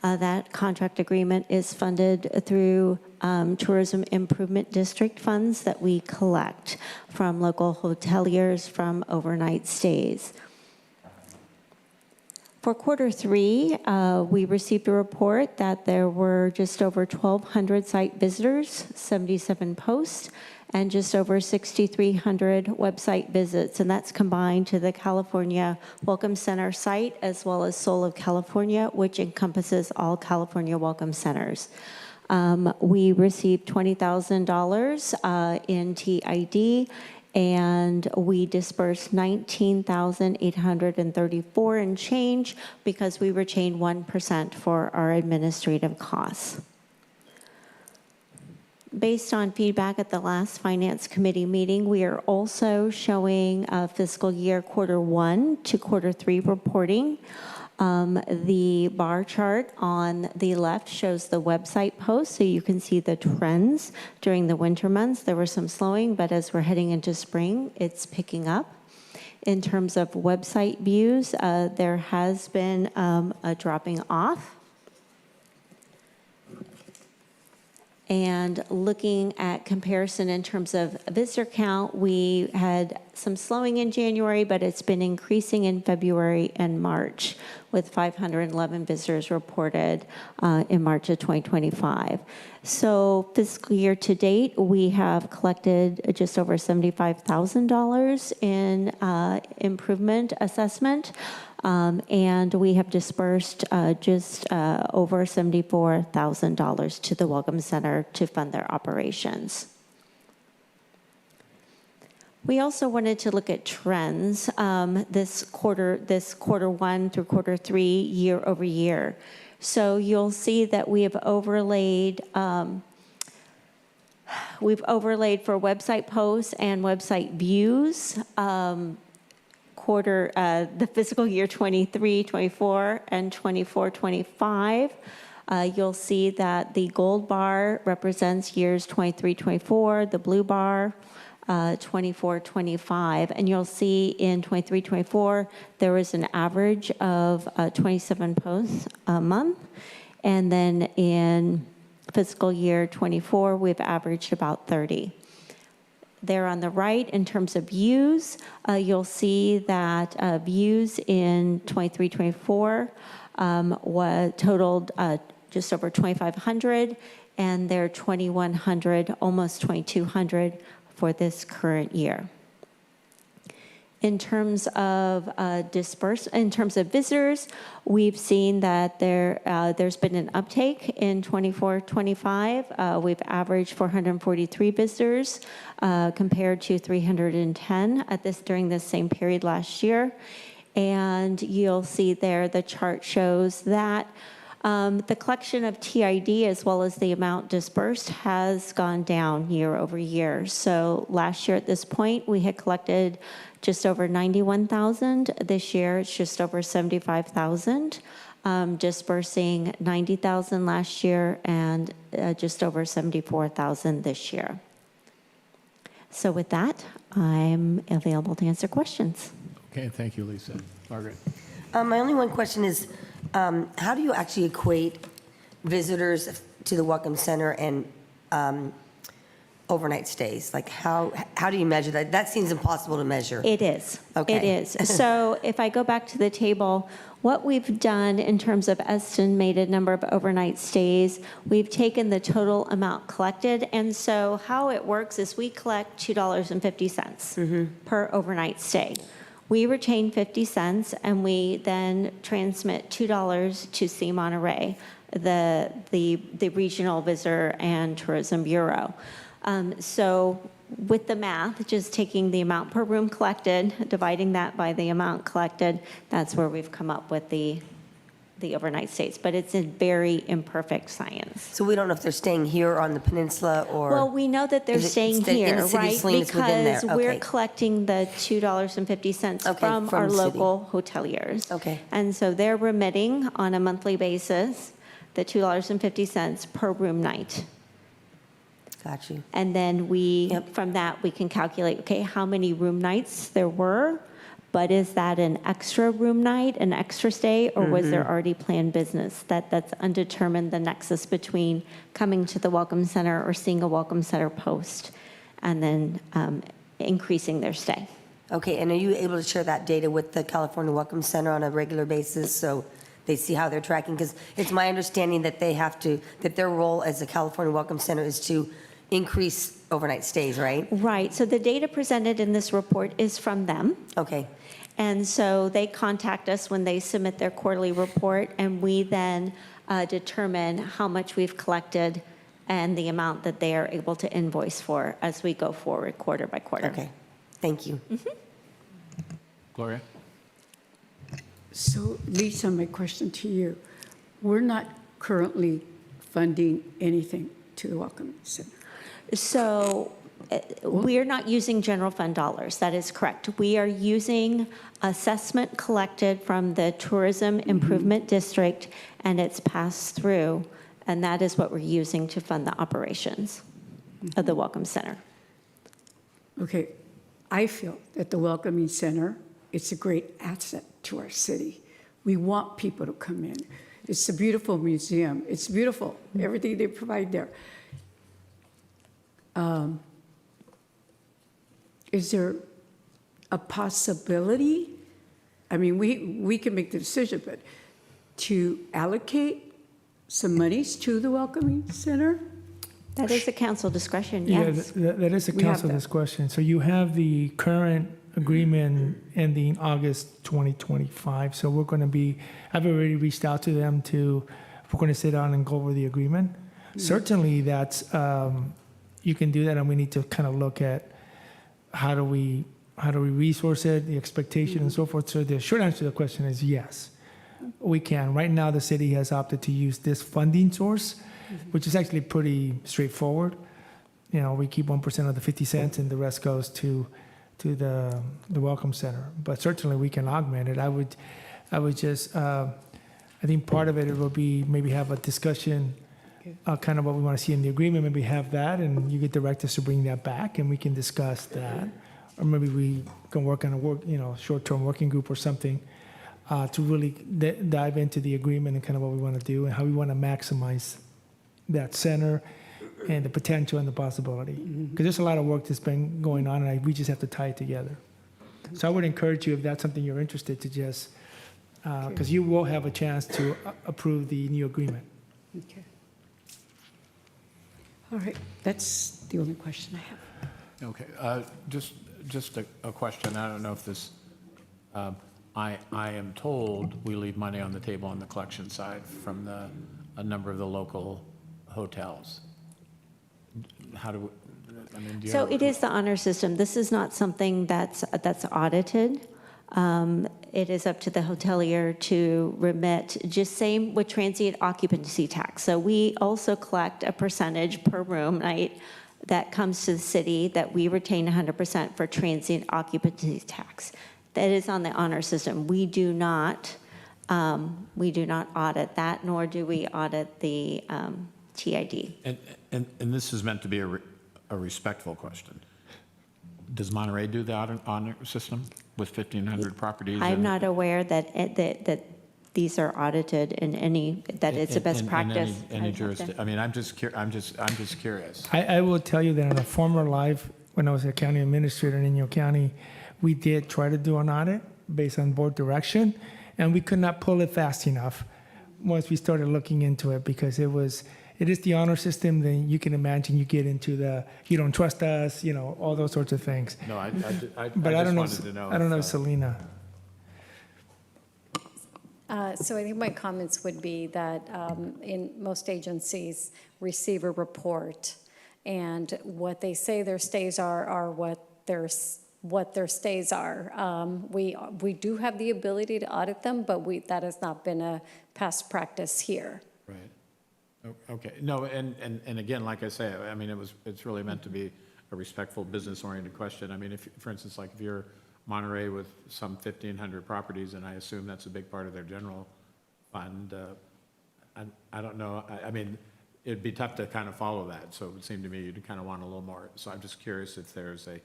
That contract agreement is funded through Tourism Improvement District funds that we collect from local hoteliers from overnight stays. For quarter 3, we received a report that there were just over 1,200 site visitors, 77 posts, and just over 6,300 website visits. And that's combined to the California Welcome Center site as well as Soul of California, which encompasses all California Welcome Centers. We received $20,000 in TID, and we dispersed $19,834 and change because we retained 1% for our administrative costs. Based on feedback at the last Finance Committee meeting, we are also showing fiscal year quarter 1 to quarter 3 reporting. The bar chart on the left shows the website posts, so you can see the trends during the winter months. There was some slowing, but as we're heading into spring, it's picking up. In terms of website views, there has been a dropping off. And looking at comparison in terms of visitor count, we had some slowing in January, but it's been increasing in February and March, with 511 visitors reported in March of 2025. So fiscal year to date, we have collected just over $75,000 in improvement assessment. And we have dispersed just over $74,000 to the Welcome Center to fund their operations. We also wanted to look at trends this quarter 1 through quarter 3, year over year. So you'll see that we have overlaid. We've overlaid for website posts and website views. The fiscal year 23, 24, and 24, 25. You'll see that the gold bar represents years 23, 24, the blue bar 24, 25. And you'll see in 23, 24, there was an average of 27 posts a month. And then in fiscal year 24, we've averaged about 30. There on the right, in terms of views, you'll see that views in 23, 24 totaled just over 2,500, and they're 2,100, almost 2,200 for this current year. In terms of in terms of visitors, we've seen that there's been an uptake in 24-25. We've averaged 443 visitors compared to 310 during this same period last year. And you'll see there the chart shows that the collection of TID as well as the amount dispersed has gone down year over year. So last year at this point, we had collected just over 91,000. This year, it's just over 75,000, dispersing 90,000 last year and just over 74,000 this year. So with that, I'm available to answer questions. Okay, thank you, Lisa. Margaret? My only one question is, how do you actually equate visitors to the Welcome Center and overnight stays? Like, how do you measure that? That seems impossible to measure. It is. Okay. It is. So if I go back to the table, what we've done in terms of estimated number of overnight stays, we've taken the total amount collected. And so how it works is we collect $2.50 per overnight stay. We retain 50 cents, and we then transmit $2 to C. Monterey, the Regional Visitor and Tourism Bureau. So with the math, just taking the amount per room collected, dividing that by the amount collected, that's where we've come up with the overnight stays. But it's a very imperfect science. So we don't know if they're staying here on the peninsula or... Well, we know that they're Is it staying in the here, city of right? Salinas within there? Because we're Okay. collecting the $2.50 Okay, from from our the city. local hoteliers. Okay. And so they're remitting on a monthly basis the $2.50 per room night. Got you. And then from that, we can calculate, okay, how many room nights there were, but is that an extra room night, an extra stay, or was there already planned business? That's undetermined, the nexus between coming to the Welcome Center or seeing a Welcome Center post, and then increasing their stay. Okay, and are you able to share that data with the California Welcome Center on a regular basis so they see how they're tracking? Because it's my understanding that that their role as a California Welcome Center is to increase overnight stays, right? Right, so the data presented in this report is from them. Okay. And so they contact us when they submit their quarterly report, and we then determine how much we've collected and the amount that they are able to invoice for as we go forward quarter by quarter. Okay, thank you. Gloria? So Lisa, my question to you, we're not currently funding anything to the Welcome Center. So we're not using general fund dollars. That is correct. We are using assessment collected from the Tourism Improvement District, and it's passed through, and that is what we're using to fund the operations of the Welcome Center. Okay, I feel that the Welcoming Center, it's a great asset to our city. We want people to come in. It's a beautiful museum. It's beautiful, everything they provide there. Is there a possibility, I mean, we can make the decision, but to allocate some monies to the Welcoming Center? That is a council discretion, Yeah, yes. that is a We have council that. discretion. So you have the current agreement ending August 2025. So we're going to be, I've already reached out to them we're going to sit down and go over the agreement. Certainly that's, you can do that, and we need to kind of look at how do we resource it, the expectation and so forth. So the short answer to the question is yes, we can. Right now, the city has opted to use this funding source, which is actually pretty straightforward. You know, we keep 1% of the 50 cents, and the rest goes to the Welcome Center. But certainly we can augment it. I would just I think part of it will be maybe have a discussion, kind of what we want to see in the agreement, maybe have that, and you could direct us to bring that back, and we can discuss that. Or maybe we can work on a short-term working group or something, to really dive into the agreement and kind of what we want to do and how we want to maximize that center and the potential and the possibility. Because there's a lot of work that's been going on, and we just have to tie it together. So I would encourage you, if that's something you're interested, to just, because you will have a chance to approve the new agreement. Okay. All right, that's the only question I have. Okay, just a question. I don't know if this, I am told we leave money on the table on the collection side from a number of the local hotels. How do we, I mean, do you So have- it is the honor system. This is not something that's audited. It is up to the hotelier to remit, just same with transient occupancy tax. So we also collect a percentage per room night that comes to the city that we retain 100% for transient occupancy tax. That is on the honor system. We do not audit that, nor do we audit the TID. And this is meant to be a respectful question. Does Monterey do the honor system with 1,500 properties? I'm and- not aware that these are audited in any, that it's a best in practice. any jurisdiction. I mean, I'm just curious. I will tell you that in a former life, when I was a county administrator in Inyo County, we did try to do an audit based on board direction, and we could not pull it fast enough once we started looking into it, because it is the honor system. Then you can imagine you get into the, you don't trust us, all those sorts of things. No, I But I just don't know, wanted to know. I don't know, if, Selena. So I think my comments would be that in most agencies receive a report, and what they say their stays are what their stays are. We do have the ability to audit them, but that has not been a past practice here. Right. Okay. No, and again, like I say, I mean, it's really meant to be a respectful, business-oriented question. I mean, if, for instance, like if you're Monterey with some 1,500 properties, and I assume that's a big part of their general fund, I don't know. I mean, it'd be tough to kind of follow that. So it would seem to me you'd kind of want a little more. So I'm just curious if there's a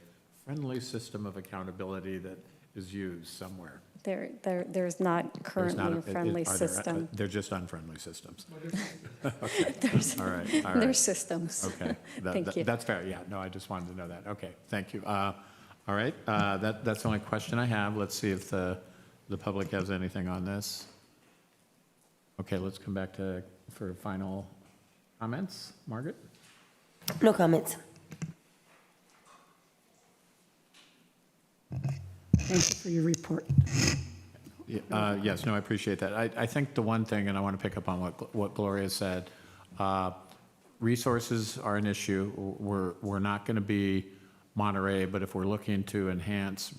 friendly system of accountability that is used somewhere. There's not There's currently not a friendly are there- system. They're just unfriendly systems. Okay. All right. There's systems. Okay. Thank you. That's fair. Yeah, no, I just wanted to know that. Okay, thank you. All right, that's the only question I have. Let's see if the public has anything on this. Okay, let's come back for final comments. Margaret? No comments. Thank you for your report. Yes, no, I appreciate that. I think the one thing, and I want to pick up on what Gloria said, resources are an issue. We're not going to be Monterey, but if we're looking to enhance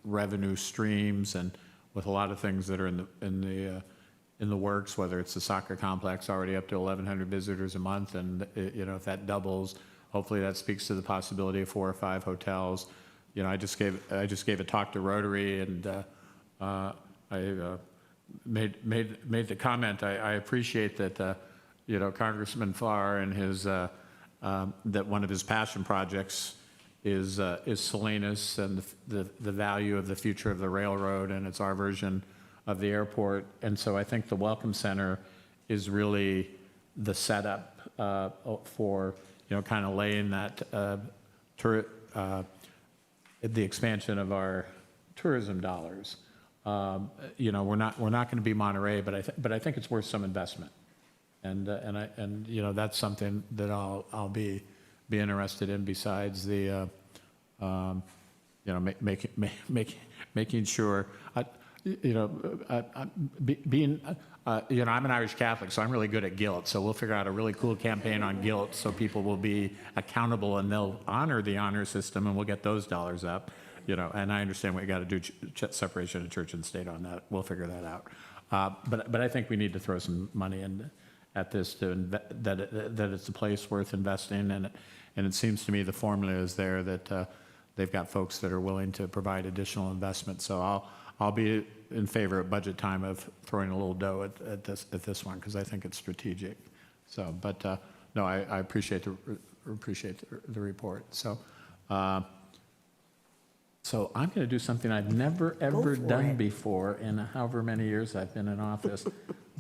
revenue streams, and with a lot of things that are in the works, whether it's the soccer complex already up to 1,100 visitors a month, and if that doubles, hopefully that speaks to the possibility of 4 or 5 hotels. I just gave a talk to Rotary, and I made the comment. I appreciate that Congressman Farr and his that one of his passion projects is Salinas and the value of the future of the railroad, and it's our version of the airport. And so I think the Welcome Center is really the setup for kind of laying that the expansion of our tourism dollars. We're not going to be Monterey, but I think it's worth some investment, and that's something that I'll be interested in, besides the making sure I'm an Irish Catholic, so I'm really good at guilt. So we'll figure out a really cool campaign on guilt, so people will be accountable and they'll honor the honor system, and we'll get those dollars up. And I understand we got to do separation of church and state on that. We'll figure that out. But I think we need to throw some money in at this that it's a place worth investing in. And it seems to me the formula is there, that they've got folks that are willing to provide additional investment. So I'll be in favor at budget time of throwing a little dough at this one, because I think it's strategic. So, but, no, I appreciate the report. So, so I'm going to do something I've never, ever for done it. before in however many years I've been in office.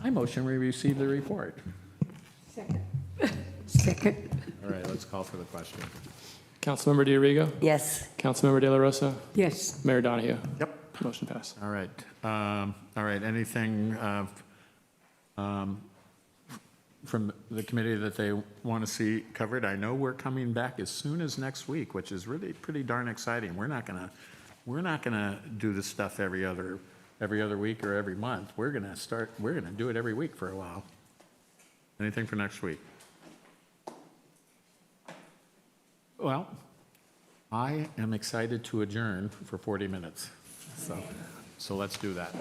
I motion we receive the report. Second. All right, let's call for the question. Councilmember Diorigo? Yes. Councilmember De La Rosa? Yes. Mayor Donahue? Yep. Motion passed. All right. All right, anything from the committee that they want to see covered? I know we're coming back as soon as next week, which is really pretty darn exciting. We're not gonna do this stuff every other week or every month. We're gonna do it every week for a while. Anything for next week? Well, I am excited to adjourn for 40 minutes. So let's do that.